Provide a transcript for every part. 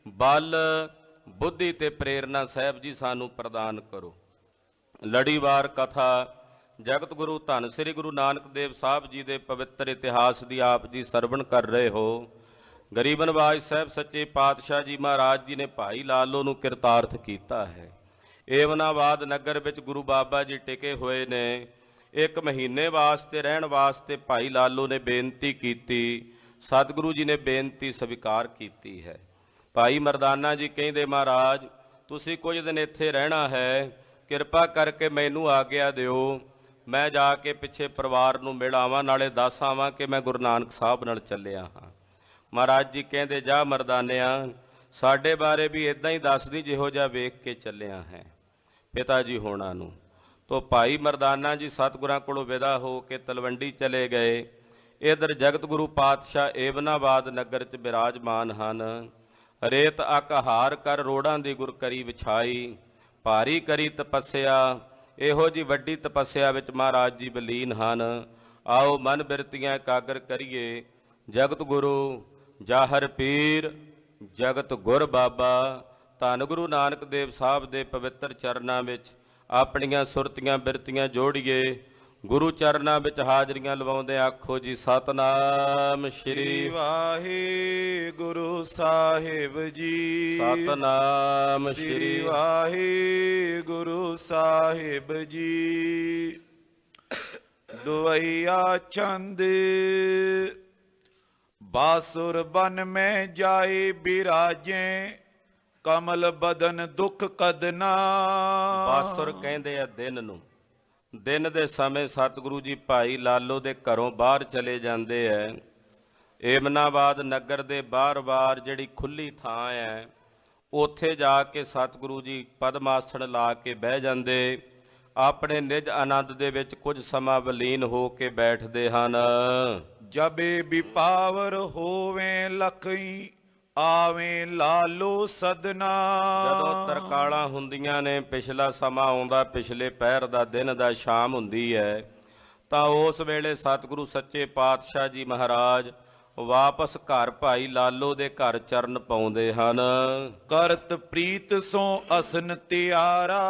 बल बुद्धि ते प्रेरणा साहब जी सानू प्रदान करो। लड़ीवार कथा जगत गुरु धन श्री गुरु नानक देव साहब जी के पवित्र इतिहास की आप जी सरवण कर रहे हो। गरीब नवाज साहब सच्चे पातशाह जी महाराज जी ने भाई लालो नू किरतार्थ किया है। एवनाबाद नगर विच गुरु बाबा जी टिके हुए ने। एक महीने वास्ते रहन वास्ते भाई लालो ने बेनती की। सतगुरु जी ने बेनती स्वीकार की है। भाई मरदाना जी कहते महाराज तुसी कुछ दिन इत्थे रहना है, किरपा करके मैनू आग्या दिओ, मैं जाके पिछे परिवार नूं मिल आवां, नाले दस आवां कि मैं गुरु नानक साहब नाल चलिया हाँ। महाराज जी कहते जा मरदानिया साडे बारे भी इदां ही दस दी जिहो जिहा वेख के चलिया है पिता जी होना नूं। तो भाई मरदाना जी सतगुरां कोलों विदा हो के तलवंडी चले गए। इधर जगत गुरु पातशाह एवनाबाद नगर च विराजमान हन। रेत अक हार कर रोड़ां दी गुर करी विछाई, भारी करी तपस्या, इहो जी वड्डी तपस्या विच महाराज जी बलीन हन। आओ मन बिरतियां एकागर करिए। जगत गुरु जाहर पीर जगत गुर बाबा धन गुरु नानक देव साहब दे पवित्र चरनां विच अपणियां सुरतियां बिरतियां जोड़िए। गुरु चरनां विच हाजरियां लवाउंदे आखो जी सतनाम श्री वाहिगुरु साहिब जी। सतनाम श्री वाहिगुरु साहिब जी। दुवैया चंद बासुर बन में जाए बिराजे, कमल बदन दुख कदना। बासुर कहंदे आ दिन नूं। दिन दे समय सतगुरु जी भाई लालो दे घरों बाहर चले जाते हैं। एमनाबाद नगर दे बार-बार जिहड़ी खुली थां है उत्थे जाके सतगुरु जी पदमासण ला के बह जाते, अपने निज आनंद दे विच कुछ समा वलीन हो के बैठते हैं। जबे बिपावर होवे लखई आवें लालो सदना। जदों तरकालां हुंदियां ने, पिछला समा आउंदा, पिछले पहर दा दिन दा शाम हुंदी है, तां उस वेले सतगुरु सच्चे पातशाह जी महाराज वापस घर भाई लालो दे घर चरण पाउंदे हन। करत प्रीत सो असन तियारा,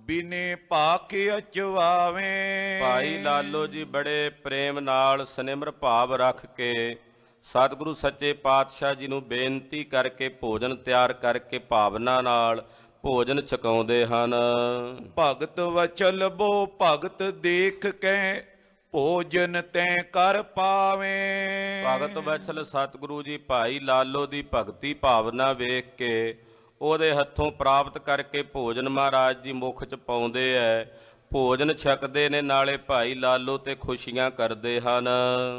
बिने पाके अचवावें। भाई लालो जी बड़े प्रेम नाल सनिमर भाव रख के सतगुरु सच्चे पातशाह जी नूं बेनती करके भोजन तैयार करके भावना नाल भोजन छकाउंदे हन। भगत वचल बो भगत देख के भोजन तैं कर पावें। भगत वचल सतगुरु जी भाई लालो दी भगती भावना वेख के ਉਹਦੇ हथों प्राप्त करके भोजन महाराज जी मुख च पाउंदे है। भोजन छकदे ने नाले भाई लालो ते खुशियां करदे हन।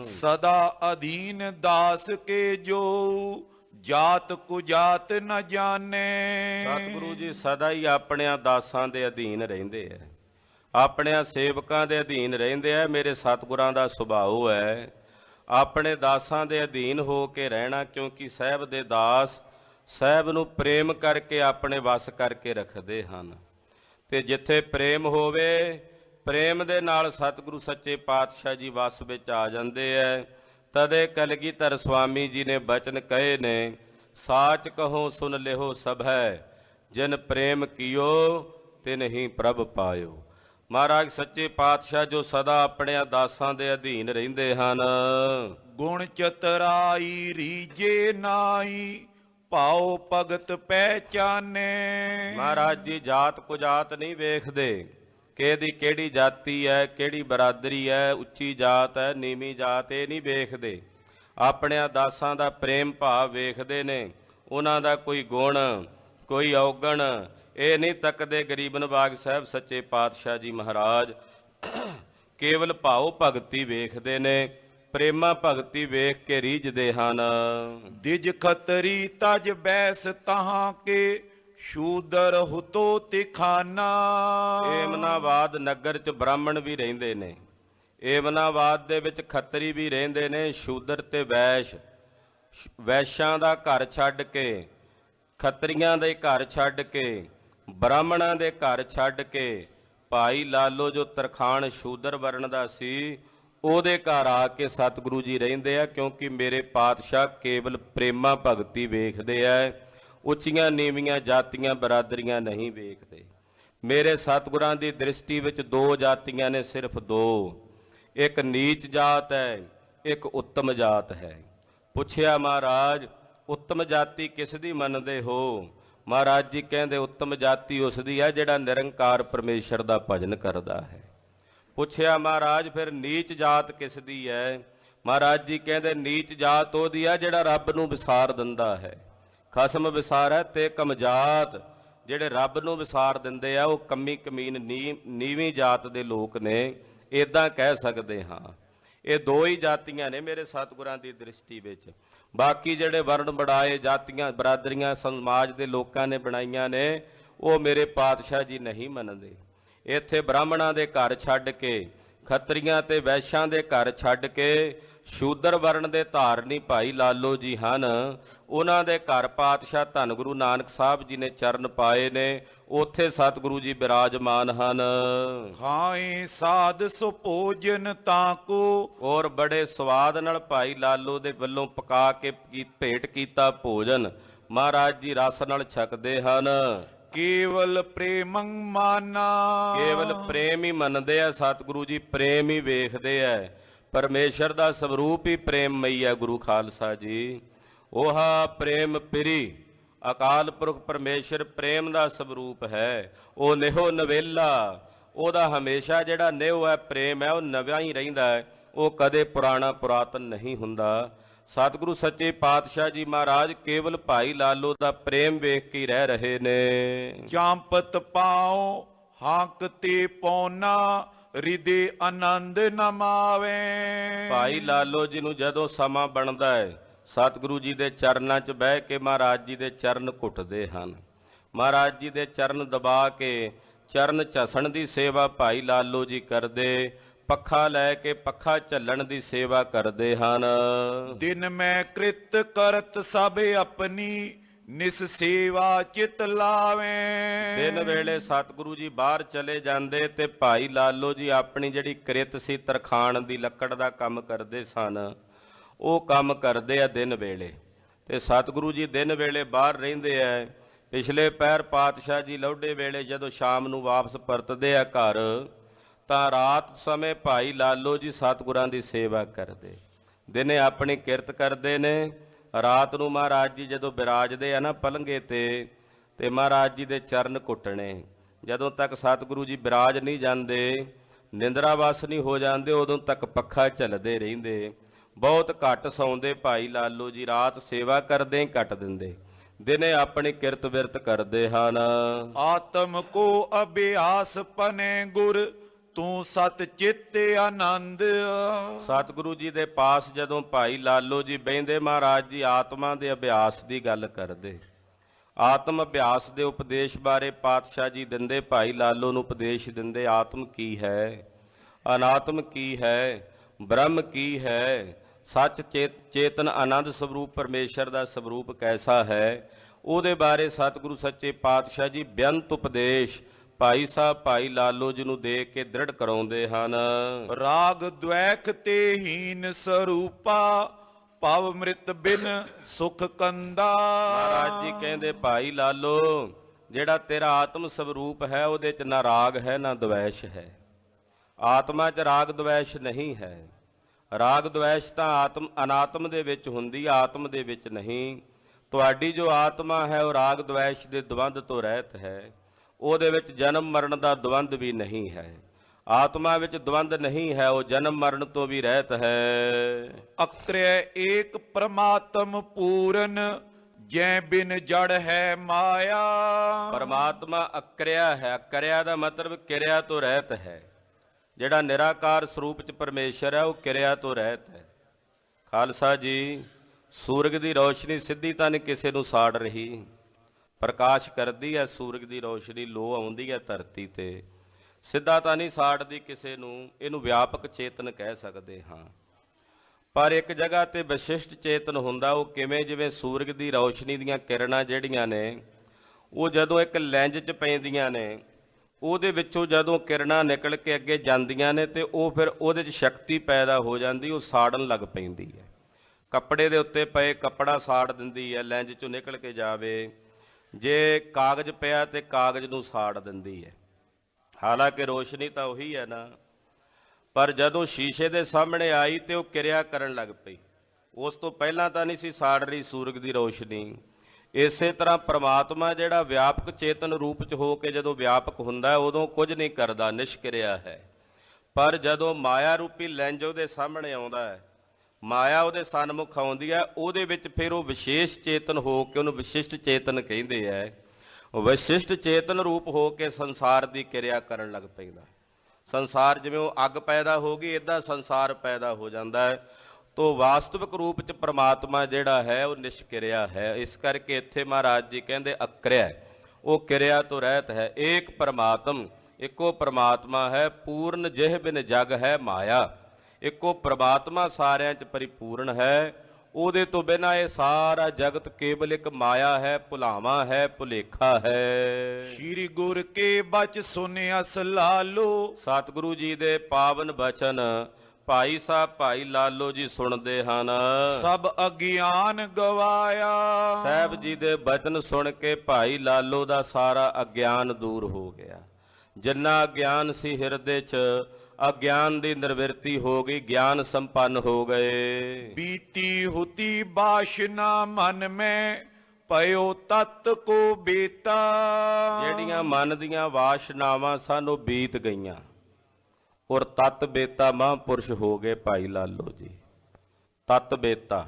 सदा अधीन दास के जो जात कुजात न जाने। सतगुरु जी सदा ही अपने दासां दे अधीन रहिंदे है, अपने सेवकां दे अधीन रहिंदे है। मेरे सतगुरां दा सुभाव है अपने दासां दे अधीन हो के रहना, क्योंकि साहब दे दास साहब नूं प्रेम करके अपने वस करके रखते हैं। ते जिथे प्रेम होवे प्रेम दे नाल सतगुरु सच्चे पातशाह जी वस विच आ जांदे है। तदे कलगीधर स्वामी जी ने बचन कहे ने, साच कहो सुन लिहो सभै, जिन प्रेम कियो तिन ही प्रभ पायो। महाराज सच्चे पातशाह जो सदा अपने दासां दे अधीन रहिंदे हन। गुण चतराई रीजे नाई, पाओ भगत पहचाने। महाराज जी जात कुजात नहीं वेखदे कि केड़ी जाति है, केड़ी बरादरी है, उच्ची जात है, नीवी जात, ये नहीं वेखदे। अपने दासां दा प्रेम भाव वेखदे ने, उन्हां दा कोई गुण कोई औगण ये नहीं तकदे। गरीब नवाज साहब सच्चे पातशाह जी महाराज केवल भाव भगती वेखदे ने, प्रेमा भगती वेख के रीझदे हन। दिज खतरी तज बैस तहां के, शूदर हुतो तिखाना। एमनाबाद नगर च ब्राह्मण भी रहिंदे ने, एमनाबाद दे विच खत्तरी भी रहिंदे ने, शूदर ते वैश। वैशां दा घर छड्ड के, खत्तरियां दे घर छड्ड के, ब्राह्मणां दे घर छड्ड के भाई लालो जो तरखान शूदर वर्ण दा सी ਉਹਦੇ ਘਰ ਆ ਕੇ ਸਤਿਗੁਰੂ ਜੀ ਰਹਿੰਦੇ ਆ, ਕਿਉਂਕਿ ਮੇਰੇ ਪਾਤਸ਼ਾਹ ਕੇਵਲ ਪ੍ਰੇਮਾ ਭਗਤੀ ਵੇਖਦੇ ਆ, ਉੱਚੀਆਂ ਨੀਵੀਆਂ ਜਾਤੀਆਂ ਬਰਾਦਰੀਆਂ ਨਹੀਂ ਵੇਖਦੇ। ਮੇਰੇ ਸਤਿਗੁਰਾਂ ਦੀ ਦ੍ਰਿਸ਼ਟੀ ਵਿੱਚ ਦੋ ਜਾਤੀਆਂ ਨੇ, ਸਿਰਫ ਦੋ, ਇੱਕ ਨੀਚ ਜਾਤ ਹੈ, ਇੱਕ ਉੱਤਮ ਜਾਤ ਹੈ। ਪੁੱਛਿਆ ਮਹਾਰਾਜ ਉੱਤਮ ਜਾਤੀ ਕਿਸ ਦੀ ਮੰਨਦੇ ਹੋ? ਮਹਾਰਾਜ ਜੀ ਕਹਿੰਦੇ ਉੱਤਮ ਜਾਤੀ ਉਸ ਦੀ ਹੈ ਜਿਹੜਾ ਨਿਰੰਕਾਰ ਪਰਮੇਸ਼ਰ ਦਾ ਭਜਨ ਕਰਦਾ ਹੈ। ਪੁੱਛਿਆ ਮਹਾਰਾਜ ਫਿਰ ਨੀਚ ਜਾਤ ਕਿਸ ਦੀ ਹੈ? ਮਹਾਰਾਜ ਜੀ ਕਹਿੰਦੇ ਨੀਚ ਜਾਤ ਉਹਦੀ ਹੈ ਜਿਹੜਾ ਰੱਬ ਨੂੰ ਵਿਸਾਰ ਦਿੰਦਾ ਹੈ। ਖਸਮ ਵਿਸਾਰੈ ਤੇ ਕਮਜਾਤ, ਜਿਹੜੇ ਰੱਬ ਨੂੰ ਵਿਸਾਰ ਦਿੰਦੇ ਆ ਉਹ ਕੰਮੀ ਕਮੀਨ ਨੀਵੀਂ ਜਾਤ ਦੇ ਲੋਕ ਨੇ, ਇਦਾਂ ਕਹਿ ਸਕਦੇ ਹਾਂ। ਇਹ ਦੋ ਹੀ ਜਾਤੀਆਂ ਨੇ ਮੇਰੇ ਸਤਿਗੁਰਾਂ ਦੀ ਦ੍ਰਿਸ਼ਟੀ ਵਿੱਚ। ਬਾਕੀ ਜਿਹੜੇ ਵਰਣ ਬੜਾਏ ਜਾਤੀਆਂ ਬਰਾਦਰੀਆਂ ਸਮਾਜ ਦੇ ਲੋਕਾਂ ਨੇ ਬਣਾਈਆਂ ਨੇ, ਉਹ ਮੇਰੇ ਪਾਤਸ਼ਾਹ ਜੀ ਨਹੀਂ ਮੰਨਦੇ। ਇੱਥੇ ਬ੍ਰਾਹਮਣਾਂ ਦੇ ਘਰ ਛੱਡ ਕੇ, ਖੱਤਰੀਆਂ ਤੇ ਵੈਸ਼ਾਂ ਦੇ ਘਰ ਛੱਡ ਕੇ ਸ਼ੂਦਰ ਵਰਣ ਦੇ ਧਾਰਨੀ ਭਾਈ ਲਾਲੋ ਜੀ ਹਨ, ਉਹਨਾਂ ਦੇ ਘਰ ਪਾਤਸ਼ਾਹ ਧੰਨ ਗੁਰੂ ਨਾਨਕ ਸਾਹਿਬ ਜੀ ਨੇ ਚਰਨ ਪਾਏ ਨੇ, ਉੱਥੇ ਸਤਿਗੁਰੂ ਜੀ ਬਿਰਾਜਮਾਨ ਹਨ। ਖਾਏ ਸਾਧ ਸੋ ਭੋਜਨ ਤਾਂ ਕੋ, ਔਰ ਬੜੇ ਸਵਾਦ ਨਾਲ ਭਾਈ ਲਾਲੋ ਦੇ ਵੱਲੋਂ ਪਕਾ ਕੇ ਭੇਟ ਕੀਤਾ ਭੋਜਨ ਮਹਾਰਾਜ ਜੀ ਰਸ ਨਾਲ ਛਕਦੇ ਹਨ। ਕੇਵਲ ਪ੍ਰੇਮੰ ਮਾਨਾ, ਕੇਵਲ ਪ੍ਰੇਮ ਹੀ ਮੰਨਦੇ ਆ ਸਤਿਗੁਰੂ ਜੀ, ਪ੍ਰੇਮ ਹੀ ਵੇਖਦੇ ਆ। ਪਰਮੇਸ਼ਰ ਦਾ ਸਰੂਪ ਹੀ ਪ੍ਰੇਮਮਈ ਹੈ ਗੁਰੂ ਖਾਲਸਾ ਜੀ। ਉਹਾ ਪ੍ਰੇਮ ਪਿਰੀ, ਅਕਾਲ ਪੁਰਖ ਪਰਮੇਸ਼ਰ ਪ੍ਰੇਮ ਦਾ ਸਰੂਪ ਹੈ। ਉਹ ਨਿਹੋ ਨਵੇਲਾ, ਉਹਦਾ ਹਮੇਸ਼ਾ ਜਿਹੜਾ ਨਿਹੋ ਹੈ ਪ੍ਰੇਮ ਹੈ, ਉਹ ਨਵਾਂ ਹੀ ਰਹਿੰਦਾ ਹੈ, ਉਹ ਕਦੇ ਪੁਰਾਣਾ ਪੁਰਾਤਨ ਨਹੀਂ ਹੁੰਦਾ। ਸਤਿਗੁਰੂ ਸੱਚੇ ਪਾਤਸ਼ਾਹ ਜੀ ਮਹਾਰਾਜ ਕੇਵਲ ਭਾਈ ਲਾਲੋ ਦਾ ਪ੍ਰੇਮ ਵੇਖ ਕੇ ਰਹਿ ਰਹੇ ਨੇ। ਚਾਂਪਤ ਪਾਉ ਹਾਕ ਤੇ ਪੌਨਾ, ਰਿਦੇ ਆਨੰਦ ਨ ਮਾਵੇ। ਭਾਈ ਲਾਲੋ ਜੀ ਨੂੰ ਜਦੋਂ ਸਮਾਂ ਬਣਦਾ ਹੈ, ਸਤਿਗੁਰੂ ਜੀ ਦੇ ਚਰਨਾਂ 'ਚ ਬਹਿ ਕੇ ਮਹਾਰਾਜ ਜੀ ਦੇ ਚਰਨ ਘੁੱਟਦੇ ਹਨ। ਮਹਾਰਾਜ ਜੀ ਦੇ ਚਰਨ ਦਬਾ ਕੇ ਚਰਨ ਝਸਣ ਦੀ ਸੇਵਾ ਭਾਈ ਲਾਲੋ ਜੀ ਕਰਦੇ, ਪੱਖਾ ਲੈ ਕੇ ਪੱਖਾ ਝੱਲਣ ਦੀ ਸੇਵਾ ਕਰਦੇ ਹਨ। ਦਿਨ ਮੈਂ ਕ੍ਰਿਤ ਕਰਤ ਸਭ ਆਪਣੀ, ਨਿਸ ਸੇਵਾ ਚਿਤ ਲਾਵੇ। ਦਿਨ ਵੇਲੇ ਸਤਿਗੁਰੂ ਜੀ ਬਾਹਰ ਚਲੇ ਜਾਂਦੇ ਤੇ ਭਾਈ ਲਾਲੋ ਜੀ ਆਪਣੀ ਜਿਹੜੀ ਕਿਰਤ ਸੀ ਤਰਖਾਣ ਦੀ ਲੱਕੜ ਦਾ ਕੰਮ ਕਰਦੇ ਸਨ, ਉਹ ਕੰਮ ਕਰਦੇ ਆ ਦਿਨ ਵੇਲੇ। ਤੇ ਸਤਿਗੁਰੂ ਜੀ ਦਿਨ ਵੇਲੇ ਬਾਹਰ ਰਹਿੰਦੇ ਆ। ਪਿਛਲੇ ਪਹਿਰ ਪਾਤਸ਼ਾਹ ਜੀ ਲੌਡੇ ਵੇਲੇ ਜਦੋਂ ਸ਼ਾਮ ਨੂੰ ਵਾਪਸ ਪਰਤਦੇ ਆ ਘਰ, ਤਾਂ ਰਾਤ ਸਮੇਂ ਭਾਈ ਲਾਲੋ ਜੀ ਸਤਿਗੁਰਾਂ ਦੀ ਸੇਵਾ ਕਰਦੇ। ਦਿਨੇ ਆਪਣੀ ਕਿਰਤ ਕਰਦੇ ਨੇ, ਰਾਤ ਨੂੰ ਮਹਾਰਾਜ ਜੀ ਜਦੋਂ ਬਿਰਾਜਦੇ ਆ ਨਾ ਪਲੰਘੇ ਤੇ ਮਹਾਰਾਜ ਜੀ ਦੇ ਚਰਨ ਘੁੱਟਣੇ। ਜਦੋਂ ਤੱਕ ਸਤਿਗੁਰੂ ਜੀ ਬਿਰਾਜ ਨਹੀਂ ਜਾਂਦੇ, ਨਿੰਦਰਾ ਵਸ ਨਹੀਂ ਹੋ ਜਾਂਦੇ, ਉਦੋਂ ਤੱਕ ਪੱਖਾ ਝੱਲਦੇ ਰਹਿੰਦੇ। ਬਹੁਤ ਘੱਟ ਸੌਂਦੇ ਭਾਈ ਲਾਲੋ ਜੀ, ਰਾਤ ਸੇਵਾ ਕਰਦੇ ਹੀ ਕੱਟ ਦਿੰਦੇ, ਦਿਨੇ ਆਪਣੀ ਕਿਰਤ ਬਿਰਤ ਕਰਦੇ ਹਨ। ਆਤਮ ਕੋ ਅਭਿਆਸ ਪਨੇ ਗੁਰ, ਤੂੰ ਸਤ ਚਿੱਤ ਆਨੰਦ। ਸਤਿਗੁਰੂ ਜੀ ਦੇ ਪਾਸ ਜਦੋਂ ਭਾਈ ਲਾਲੋ ਜੀ ਬਹਿੰਦੇ, ਮਹਾਰਾਜ ਜੀ ਆਤਮਾ ਦੇ ਅਭਿਆਸ ਦੀ ਗੱਲ ਕਰਦੇ। ਆਤਮ ਅਭਿਆਸ ਦੇ ਉਪਦੇਸ਼ ਬਾਰੇ ਪਾਤਸ਼ਾਹ ਜੀ ਦਿੰਦੇ, ਭਾਈ ਲਾਲੋ ਨੂੰ ਉਪਦੇਸ਼ ਦਿੰਦੇ, ਆਤਮ ਕੀ ਹੈ, ਅਨਾਤਮ ਕੀ ਹੈ, ਬ੍ਰਹਮ ਕੀ ਹੈ, ਸੱਚ ਚੇਤਨ ਆਨੰਦ ਸਰੂਪ ਪਰਮੇਸ਼ਰ ਦਾ ਸਰੂਪ ਕੈਸਾ ਹੈ, ਉਹਦੇ ਬਾਰੇ ਸਤਿਗੁਰੂ ਸੱਚੇ ਪਾਤਸ਼ਾਹ ਜੀ ਬੇਅੰਤ ਉਪਦੇਸ਼ ਭਾਈ ਸਾਹਿਬ ਭਾਈ ਲਾਲੋ ਜੀ ਨੂੰ ਦੇ ਕੇ ਦ੍ਰਿੜ ਕਰਾਉਂਦੇ ਹਨ। ਰਾਗ ਦ્વੈਖ ਤੇ ਹੀਨ ਸਰੂਪਾ, ਭਵ ਮ੍ਰਿਤ ਬਿਨ ਸੁਖ ਕੰਦਾ। ਮਹਾਰਾਜ ਜੀ ਕਹਿੰਦੇ ਭਾਈ ਲਾਲੋ ਜਿਹੜਾ ਤੇਰਾ ਆਤਮ ਸਰੂਪ ਹੈ, ਉਹਦੇ 'ਚ ਨਾ ਰਾਗ ਹੈ ਨਾ ਦ્વੈਸ਼ ਹੈ। ਆਤਮਾ 'ਚ ਰਾਗ ਦ્વੈਸ਼ ਨਹੀਂ ਹੈ। ਰਾਗ ਦ્વੈਸ਼ ਤਾਂ ਅਨਾਤਮ ਦੇ ਵਿੱਚ ਹੁੰਦੀ, ਆਤਮ ਦੇ ਵਿੱਚ ਨਹੀਂ। ਤੁਹਾਡੀ ਜੋ ਆਤਮਾ ਹੈ ਉਹ ਰਾਗ ਦ્વੈਸ਼ ਦੇ ਦਵੰਦ ਤੋਂ ਰਹਿਤ ਹੈ। ਉਹਦੇ ਵਿੱਚ ਜਨਮ ਮਰਨ ਦਾ ਦਵੰਦ ਵੀ ਨਹੀਂ ਹੈ। ਆਤਮਾ ਵਿੱਚ ਦਵੰਦ ਨਹੀਂ ਹੈ, ਉਹ ਜਨਮ ਮਰਨ ਤੋਂ ਵੀ ਰਹਿਤ ਹੈ। ਅਕ੍ਰੈ ਏਕ ਪ੍ਰਮਾਤਮ ਪੂਰਨ, ਜੈ ਬਿਨ ਜੜ ਹੈ ਮਾਇਆ। ਪਰਮਾਤਮਾ ਅਕਰਿਆ ਹੈ। ਅਕਰਿਆ ਦਾ ਮਤਲਬ ਕਿਰਿਆ ਤੋਂ ਰਹਿਤ ਹੈ। ਜਿਹੜਾ ਨਿਰਾਕਾਰ ਸਰੂਪ ਚ ਪਰਮੇਸ਼ਰ ਹੈ ਉਹ ਕਿਰਿਆ ਤੋਂ ਰਹਿਤ ਹੈ। ਖਾਲਸਾ ਜੀ, ਸੂਰਜ ਦੀ ਰੌਸ਼ਨੀ ਸਿੱਧੀ ਤਾਂ ਨਹੀਂ ਕਿਸੇ ਨੂੰ ਸਾੜ ਰਹੀ, ਪ੍ਰਕਾਸ਼ ਕਰਦੀ ਹੈ ਸੂਰਜ ਦੀ ਰੌਸ਼ਨੀ, ਲੋ ਆਉਂਦੀ ਹੈ ਧਰਤੀ ਤੇ, ਸਿੱਧਾ ਤਾਂ ਨਹੀਂ ਸਾੜਦੀ ਕਿਸੇ ਨੂੰ। ਇਹਨੂੰ ਵਿਆਪਕ ਚੇਤਨ ਕਹਿ ਸਕਦੇ ਹਾਂ। ਪਰ ਇੱਕ ਜਗ੍ਹਾ ਤੇ ਵਿਸ਼ਿਸ਼ਟ ਚੇਤਨ ਹੁੰਦਾ। ਉਹ ਕਿਵੇਂ? ਜਿਵੇਂ ਸੂਰਜ ਦੀ ਰੌਸ਼ਨੀ ਦੀਆਂ ਕਿਰਨਾਂ ਜਿਹੜੀਆਂ ਨੇ, ਉਹ ਜਦੋਂ ਇੱਕ ਲੈਂਜ 'ਚ ਪੈਂਦੀਆਂ ਨੇ, ਉਹਦੇ ਵਿੱਚੋਂ ਜਦੋਂ ਕਿਰਨਾਂ ਨਿਕਲ ਕੇ ਅੱਗੇ ਜਾਂਦੀਆਂ ਨੇ ਤੇ ਉਹ ਫਿਰ ਉਹਦੇ 'ਚ ਸ਼ਕਤੀ ਪੈਦਾ ਹੋ ਜਾਂਦੀ, ਉਹ ਸਾੜਨ ਲੱਗ ਪੈਂਦੀ ਹੈ। ਕੱਪੜੇ ਦੇ ਉੱਤੇ ਪਏ ਕੱਪੜਾ ਸਾੜ ਦਿੰਦੀ ਹੈ, ਲੈਂਜ 'ਚੋਂ ਨਿਕਲ ਕੇ ਜਾਵੇ। ਜੇ ਕਾਗਜ਼ ਪਿਆ ਤੇ ਕਾਗਜ਼ ਨੂੰ ਸਾੜ ਦਿੰਦੀ ਹੈ। ਹਾਲਾਂਕਿ ਰੋਸ਼ਨੀ ਤਾਂ ਉਹੀ ਹੈ ਨਾ, ਪਰ ਜਦੋਂ ਸ਼ੀਸ਼ੇ ਦੇ ਸਾਹਮਣੇ ਆਈ ਤੇ ਉਹ ਕਿਰਿਆ ਕਰਨ ਲੱਗ ਪਈ। ਉਸ ਤੋਂ ਪਹਿਲਾਂ ਤਾਂ ਨਹੀਂ ਸੀ ਸਾੜ ਰਹੀ ਸੂਰਜ ਦੀ ਰੋਸ਼ਨੀ। ਇਸੇ ਤਰ੍ਹਾਂ ਪ੍ਰਮਾਤਮਾ ਜਿਹੜਾ ਵਿਆਪਕ ਚੇਤਨ ਰੂਪ 'ਚ ਹੋ ਕੇ ਜਦੋਂ ਵਿਆਪਕ ਹੁੰਦਾ ਉਦੋਂ ਕੁਝ ਨਹੀਂ ਕਰਦਾ, ਨਿਸ਼ਕਿਰਿਆ ਹੈ। ਪਰ ਜਦੋਂ ਮਾਇਆ ਰੂਪੀ ਲੈਂਜ ਉਹਦੇ ਸਾਹਮਣੇ ਆਉਂਦਾ ਹੈ, ਮਾਇਆ ਉਹਦੇ ਸਨਮੁਖ ਆਉਂਦੀ ਹੈ, ਉਹਦੇ ਵਿੱਚ ਫਿਰ ਉਹ ਵਿਸ਼ੇਸ਼ ਚੇਤਨ ਹੋ ਕੇ, ਉਹਨੂੰ ਵਿਸ਼ਿਸ਼ਟ ਚੇਤਨ ਕਹਿੰਦੇ ਹੈ, ਵਿਸ਼ਿਸ਼ਟ ਚੇਤਨ ਰੂਪ ਹੋ ਕੇ ਸੰਸਾਰ ਦੀ ਕਿਰਿਆ ਕਰਨ ਲੱਗ ਪੈਂਦਾ। ਸੰਸਾਰ ਜਿਵੇਂ ਉਹ ਅੱਗ ਪੈਦਾ ਹੋ ਗਈ, ਇੱਦਾਂ ਸੰਸਾਰ ਪੈਦਾ ਹੋ ਜਾਂਦਾ ਹੈ। ਤੋ ਵਾਸਤਵਿਕ ਰੂਪ 'ਚ ਪ੍ਰਮਾਤਮਾ ਜਿਹੜਾ ਹੈ ਉਹ ਨਿਸ਼ਕਿਰਿਆ ਹੈ। ਇਸ ਕਰਕੇ ਇੱਥੇ ਮਹਾਰਾਜ ਜੀ ਕਹਿੰਦੇ ਅਕਿਰਿਆ, ਉਹ ਕਿਰਿਆ ਤੋਂ ਰਹਿਤ ਹੈ। ਏਕ ਪਰਮਾਤਮ, ਇੱਕੋ ਪਰਮਾਤਮਾ ਹੈ। ਪੂਰਨ ਜਿਹ ਬਿਨ ਜਗ ਹੈ ਮਾਇਆ, ਇੱਕੋ ਪ੍ਰਮਾਤਮਾ ਸਾਰਿਆਂ 'ਚ ਪਰਿਪੂਰਨ ਹੈ। ਉਹਦੇ ਤੋਂ ਬਿਨਾਂ ਇਹ ਸਾਰਾ ਜਗਤ ਕੇਵਲ ਇੱਕ ਮਾਇਆ ਹੈ, ਭੁਲਾਵਾ ਹੈ, ਭੁਲੇਖਾ ਹੈ। ਸ਼੍ਰੀ ਗੁਰ ਕੇ ਬਚ ਸੁਨਿਆ ਸਲਾਲੋ। ਸਤਿਗੁਰੂ ਜੀ ਦੇ ਪਾਵਨ ਬਚਨ ਭਾਈ ਸਾਹਿਬ ਭਾਈ ਲਾਲੋ ਜੀ ਸੁਣਦੇ ਹਨ। ਸਭ ਅਗਿਆਨ ਗਵਾਇਆ। ਸਾਹਿਬ ਜੀ ਦੇ ਬਚਨ ਸੁਣ ਕੇ ਭਾਈ ਲਾਲੋ ਦਾ ਸਾਰਾ ਅਗਿਆਨ ਦੂਰ ਹੋ ਗਿਆ। ਜਿੰਨਾ ਅਗਿਆਨ ਸੀ ਹਿਰਦੇ 'ਚ, ਅਗਿਆਨ ਦੀ ਨਿਰਵਿਰਤੀ ਹੋ ਗਈ, ਗਿਆਨ ਸੰਪੰਨ ਹੋ ਗਏ। ਬੀਤੀ ਹੁਤੀ ਬਾਸ਼ਨਾ ਮਨ ਮੈਂ, ਪਇਓ ਤਤ ਕੋ ਬੇਤਾ। ਜਿਹੜੀਆਂ ਮਨ ਦੀਆਂ ਵਾਸ਼ਨਾਵਾਂ ਸਨ ਉਹ ਬੀਤ ਗਈਆਂ, ਔਰ ਤਤ ਬੇਤਾ ਮਹਾਂਪੁਰਸ਼ ਹੋ ਗਏ ਭਾਈ ਲਾਲੋ ਜੀ। ਤਤ ਬੇਤਾ,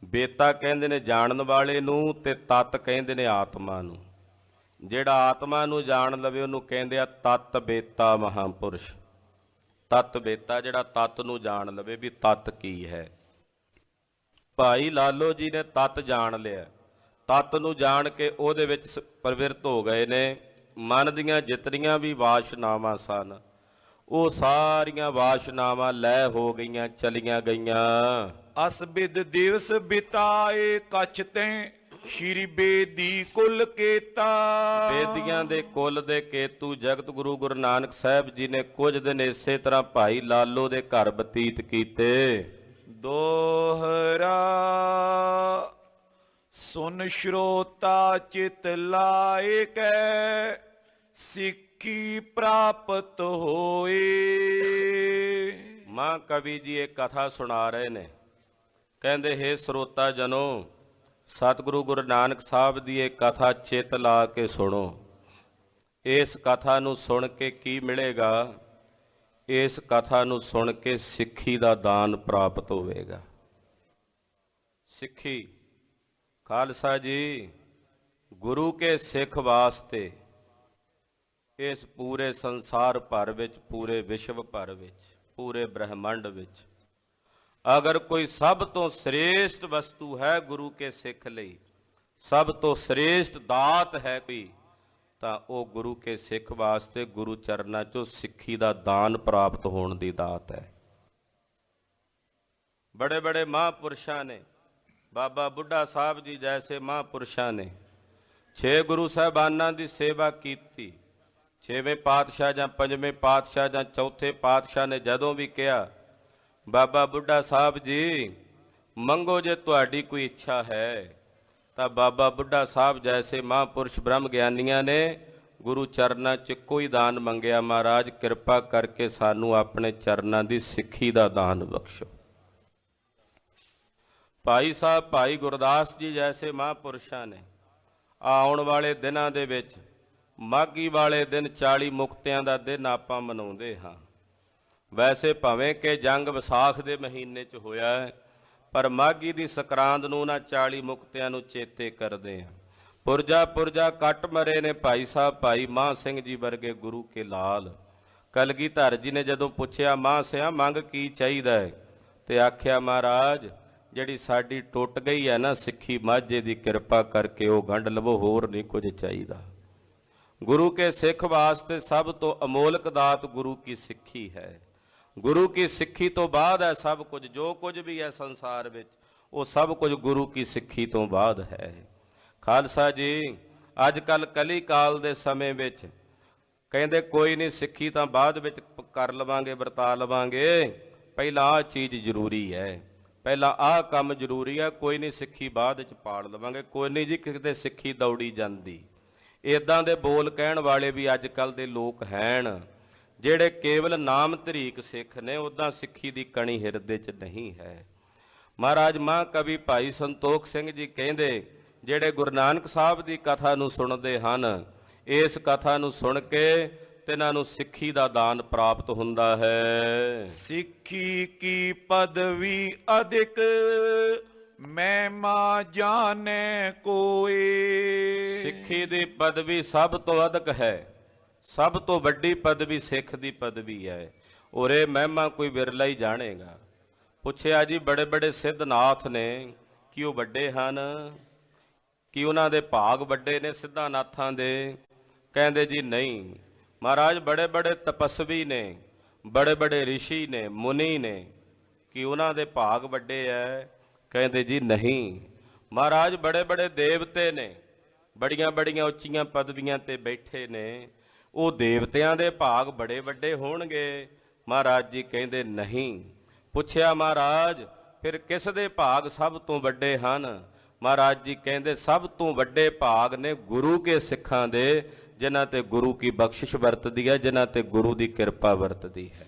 ਬੇਤਾ ਕਹਿੰਦੇ ਨੇ ਜਾਣਨ ਵਾਲੇ ਨੂੰ, ਤੇ ਤਤ ਕਹਿੰਦੇ ਨੇ ਆਤਮਾ ਨੂੰ। ਜਿਹੜਾ ਆਤਮਾ ਨੂੰ ਜਾਣ ਲਵੇ ਉਹਨੂੰ ਕਹਿੰਦੇ ਆ ਤਤ ਬੇਤਾ ਮਹਾਂਪੁਰਸ਼। ਤਤ ਬੇਤਾ ਜਿਹੜਾ ਤਤ ਨੂੰ ਜਾਣ ਲਵੇ ਵੀ ਤਤ ਕੀ ਹੈ। ਭਾਈ ਲਾਲੋ ਜੀ ਨੇ ਤਤ ਜਾਣ ਲਿਆ। ਤਤ ਨੂੰ ਜਾਣ ਕੇ ਉਹਦੇ ਵਿੱਚ ਪ੍ਰਵਿਰਤ ਹੋ ਗਏ ਨੇ। ਮਨ ਦੀਆਂ ਜਿਤਨੀਆਂ ਵੀ ਵਾਸ਼ਨਾਵਾਂ ਸਨ ਉਹ ਸਾਰੀਆਂ ਵਾਸ਼ਨਾਵਾਂ ਲੈ ਹੋ ਗਈਆਂ, ਚਲੀਆਂ ਗਈਆਂ। ਅਸ ਬਿਦ ਦਿਵਸ ਬਿਤਾਏ ਕਛ ਤੈ, ਸ਼੍ਰੀ ਬੇਦੀ ਕੁਲ ਕੇਤਾ। ਬੇਦੀਆਂ ਦੇ ਕੁਲ ਦੇ ਕੇਤੂ ਜਗਤ ਗੁਰੂ ਗੁਰੂ ਨਾਨਕ ਸਾਹਿਬ ਜੀ ਨੇ ਕੁਝ ਦਿਨ ਇਸੇ ਤਰ੍ਹਾਂ ਭਾਈ ਲਾਲੋ ਦੇ ਘਰ ਬਤੀਤ ਕੀਤੇ। ਦੋਹਰਾ ਸੁਨ ਸ਼ਰੋਤਾ ਚਿਤ ਲਾਏ ਕੈ, ਸਿੱਖੀ ਪ੍ਰਾਪਤ ਹੋਏ। ਮਾਂ ਕਵੀ ਜੀ ਇਹ ਕਥਾ ਸੁਣਾ ਰਹੇ ਨੇ। ਕਹਿੰਦੇ ਹੈ ਸਰੋਤਾ ਜਨੋ, ਸਤਿਗੁਰੂ ਗੁਰੂ ਨਾਨਕ ਸਾਹਿਬ ਦੀ ਇਹ ਕਥਾ ਚਿੱਤ ਲਾ ਕੇ ਸੁਣੋ। ਇਸ ਕਥਾ ਨੂੰ ਸੁਣ ਕੇ ਕੀ ਮਿਲੇਗਾ? ਇਸ ਕਥਾ ਨੂੰ ਸੁਣ ਕੇ ਸਿੱਖੀ ਦਾ ਦਾਨ ਪ੍ਰਾਪਤ ਹੋਵੇਗਾ। ਸਿੱਖੀ, ਖਾਲਸਾ ਜੀ ਗੁਰੂ ਕੇ ਸਿੱਖ ਵਾਸਤੇ ਇਸ ਪੂਰੇ ਸੰਸਾਰ ਭਰ ਵਿੱਚ, ਪੂਰੇ ਵਿਸ਼ਵ ਭਰ ਵਿੱਚ, ਪੂਰੇ ਬ੍ਰਹਿਮੰਡ ਵਿੱਚ ਅਗਰ ਕੋਈ ਸਭ ਤੋਂ ਸ੍ਰੇਸ਼ਟ ਵਸਤੂ ਹੈ ਗੁਰੂ ਕੇ ਸਿੱਖ ਲਈ, ਸਭ ਤੋਂ ਸ੍ਰੇਸ਼ਟ ਦਾਤ ਹੈ ਕੋਈ, ਤਾਂ ਉਹ ਗੁਰੂ ਕੇ ਸਿੱਖ ਵਾਸਤੇ ਗੁਰੂ ਚਰਨਾਂ 'ਚੋਂ ਸਿੱਖੀ ਦਾ ਦਾਨ ਪ੍ਰਾਪਤ ਹੋਣ ਦੀ ਦਾਤ ਹੈ। ਬੜੇ ਬੜੇ ਮਹਾਂਪੁਰਸ਼ਾਂ ਨੇ, ਬਾਬਾ ਬੁੱਢਾ ਸਾਹਿਬ ਜੀ ਜੈਸੇ ਮਹਾਂਪੁਰਸ਼ਾਂ ਨੇ 6 ਗੁਰੂ ਸਾਹਿਬਾਨਾਂ ਦੀ ਸੇਵਾ ਕੀਤੀ। 6ਵੇਂ ਪਾਤਸ਼ਾਹ ਜਾਂ 5ਵੇਂ ਪਾਤਸ਼ਾਹ ਜਾਂ 4ਥੇ ਪਾਤਸ਼ਾਹ ਨੇ ਜਦੋਂ ਵੀ ਕਿਹਾ, ਬਾਬਾ ਬੁੱਢਾ ਸਾਹਿਬ ਜੀ ਮੰਗੋ ਜੇ ਤੁਹਾਡੀ ਕੋਈ ਇੱਛਾ ਹੈ, ਤਾਂ ਬਾਬਾ ਬੁੱਢਾ ਸਾਹਿਬ ਜੈਸੇ ਮਹਾਂਪੁਰਸ਼ ਬ੍ਰਹਮ ਗਿਆਨੀਆਂ ਨੇ ਗੁਰੂ ਚਰਨਾਂ 'ਚ ਕੋਈ ਦਾਨ ਮੰਗਿਆ, ਮਹਾਰਾਜ ਕਿਰਪਾ ਕਰਕੇ ਸਾਨੂੰ ਆਪਣੇ ਚਰਨਾਂ ਦੀ ਸਿੱਖੀ ਦਾ ਦਾਨ ਬਖਸ਼ੋ। ਭਾਈ ਸਾਹਿਬ ਭਾਈ ਗੁਰਦਾਸ ਜੀ ਜੈਸੇ ਮਹਾਂਪੁਰਸ਼ਾਂ ਨੇ ਆਉਣ ਵਾਲੇ ਦਿਨਾਂ ਦੇ ਵਿੱਚ, ਮਾਘੀ ਵਾਲੇ ਦਿਨ 40 ਮੁਕਤਿਆਂ ਦਾ ਦਿਨ ਆਪਾਂ ਮਨਾਉਂਦੇ ਹਾਂ। ਵੈਸੇ ਭਾਵੇਂ ਕਿ ਜੰਗ ਵਿਸਾਖ ਦੇ ਮਹੀਨੇ 'ਚ ਹੋਇਆ ਹੈ, ਪਰ ਮਾਘੀ ਦੀ ਸੰਕਰਾਂਤ ਨੂੰ ਨਾ 40 ਮੁਕਤਿਆਂ ਨੂੰ ਚੇਤੇ ਕਰਦੇ ਹਾਂ। ਪੁਰਜਾ ਪੁਰਜਾ ਕੱਟ ਮਰੇ ਨੇ ਭਾਈ ਸਾਹਿਬ ਭਾਈ ਮਾਹ ਸਿੰਘ ਜੀ ਵਰਗੇ ਗੁਰੂ ਕੇ ਲਾਲ। ਕਲਗੀਧਰ ਜੀ ਨੇ ਜਦੋਂ ਪੁੱਛਿਆ ਮਾਹ ਸਿਆ ਮੰਗ ਕੀ ਚਾਹੀਦਾ ਹੈ, ਤੇ ਆਖਿਆ ਮਹਾਰਾਜ ਜਿਹੜੀ ਸਾਡੀ ਟੁੱਟ ਗਈ ਹੈ ਨਾ ਸਿੱਖੀ ਮਾਝੇ ਦੀ, ਕਿਰਪਾ ਕਰਕੇ ਉਹ ਗੰਢ ਲਵੋ, ਹੋਰ ਨਹੀਂ ਕੁਝ ਚਾਹੀਦਾ। ਗੁਰੂ ਕੇ ਸਿੱਖ ਵਾਸਤੇ ਸਭ ਤੋਂ ਅਮੋਲਕ ਦਾਤ ਗੁਰੂ ਕੀ ਸਿੱਖੀ ਹੈ। ਗੁਰੂ ਕੀ ਸਿੱਖੀ ਤੋਂ ਬਾਅਦ ਹੈ ਸਭ ਕੁਝ, ਜੋ ਕੁਝ ਵੀ ਹੈ ਸੰਸਾਰ ਵਿੱਚ ਉਹ ਸਭ ਕੁਝ ਗੁਰੂ ਕੀ ਸਿੱਖੀ ਤੋਂ ਬਾਅਦ ਹੈ। ਖਾਲਸਾ ਜੀ ਅੱਜ ਕੱਲ੍ਹ ਕਲੀ ਕਾਲ ਦੇ ਸਮੇਂ ਵਿੱਚ ਕਹਿੰਦੇ ਕੋਈ ਨਹੀਂ, ਸਿੱਖੀ ਤਾਂ ਬਾਅਦ ਵਿੱਚ ਕਰ ਲਵਾਂਗੇ, ਵਰਤਾ ਲਵਾਂਗੇ, ਪਹਿਲਾਂ ਆਹ ਚੀਜ਼ ਜ਼ਰੂਰੀ ਹੈ, ਪਹਿਲਾਂ ਆਹ ਕੰਮ ਜ਼ਰੂਰੀ ਹੈ, ਕੋਈ ਨਹੀਂ ਸਿੱਖੀ ਬਾਅਦ ਵਿੱਚ ਪਾੜ ਲਵਾਂਗੇ, ਕੋਈ ਨਹੀਂ ਜੀ ਕਿਤੇ ਸਿੱਖੀ ਦੌੜੀ ਜਾਂਦੀ। ਇਦਾਂ ਦੇ ਬੋਲ ਕਹਿਣ ਵਾਲੇ ਵੀ ਅੱਜ ਕੱਲ੍ਹ ਦੇ ਲੋਕ ਹੈਣ, ਜਿਹੜੇ ਕੇਵਲ ਨਾਮ ਧਰੀਕ ਸਿੱਖ ਨੇ, ਉੱਦਾਂ ਸਿੱਖੀ ਦੀ ਕਣੀ ਹਿਰਦੇ 'ਚ ਨਹੀਂ ਹੈ। ਮਹਾਰਾਜ ਮਹਾਂਕਵੀ ਭਾਈ ਸੰਤੋਖ ਸਿੰਘ ਜੀ ਕਹਿੰਦੇ, ਜਿਹੜੇ ਗੁਰੂ ਨਾਨਕ ਸਾਹਿਬ ਦੀ ਕਥਾ ਨੂੰ ਸੁਣਦੇ ਹਨ, ਇਸ ਕਥਾ ਨੂੰ ਸੁਣ ਕੇ ਤਿਨਾਂ ਨੂੰ ਸਿੱਖੀ ਦਾ ਦਾਨ ਪ੍ਰਾਪਤ ਹੁੰਦਾ ਹੈ। ਸਿੱਖੀ ਕੀ ਪਦਵੀ ਅਧਿਕ ਮਹਿਮਾ ਜਾਣੈ ਕੋਏ। ਸਿੱਖੀ ਦੀ ਪਦਵੀ ਸਭ ਤੋਂ ਅਧਿਕ ਹੈ, ਸਭ ਤੋਂ ਵੱਡੀ ਪਦਵੀ ਸਿੱਖ ਦੀ ਪਦਵੀ ਹੈ। ਉਰੇ ਮਹਿਮਾ ਕੋਈ ਵਿਰਲਾ ਹੀ ਜਾਣੇਗਾ। ਪੁੱਛਿਆ ਜੀ ਬੜੇ ਬੜੇ ਸਿੱਧਨਾਥ ਨੇ, ਕੀ ਉਹ ਵੱਡੇ ਹਨ? ਕੀ ਉਹਨਾਂ ਦੇ ਭਾਗ ਵੱਡੇ ਨੇ ਸਿੱਧਾਨਾਥਾਂ ਦੇ? ਕਹਿੰਦੇ ਜੀ ਨਹੀਂ ਮਹਾਰਾਜ, ਬੜੇ ਬੜੇ ਤਪਸਵੀ ਨੇ, ਬੜੇ ਬੜੇ ਰਿਸ਼ੀ ਨੇ, ਮੁਨੀ ਨੇ, ਕੀ ਉਹਨਾਂ ਦੇ ਭਾਗ ਵੱਡੇ ਐ? ਕਹਿੰਦੇ ਜੀ ਨਹੀਂ ਮਹਾਰਾਜ, ਬੜੇ ਬੜੇ ਦੇਵਤੇ ਨੇ, ਬੜੀਆਂ ਬੜੀਆਂ ਉੱਚੀਆਂ ਪਦਵੀਆਂ ਤੇ ਬੈਠੇ ਨੇ, ਉਹ ਦੇਵਤਿਆਂ ਦੇ ਭਾਗ ਬੜੇ ਵੱਡੇ ਹੋਣਗੇ? ਮਹਾਰਾਜ ਜੀ ਕਹਿੰਦੇ ਨਹੀਂ। ਪੁੱਛਿਆ ਮਹਾਰਾਜ ਫਿਰ ਕਿਸ ਦੇ ਭਾਗ ਸਭ ਤੋਂ ਵੱਡੇ ਹਨ? ਮਹਾਰਾਜ ਜੀ ਕਹਿੰਦੇ ਸਭ ਤੋਂ ਵੱਡੇ ਭਾਗ ਨੇ ਗੁਰੂ ਕੇ ਸਿੱਖਾਂ ਦੇ, ਜਿਨ੍ਹਾਂ ਤੇ ਗੁਰੂ ਕੀ ਬਖਸ਼ਿਸ਼ ਵਰਤਦੀ ਹੈ, ਜਿਨ੍ਹਾਂ ਤੇ ਗੁਰੂ ਦੀ ਕਿਰਪਾ ਵਰਤਦੀ ਹੈ।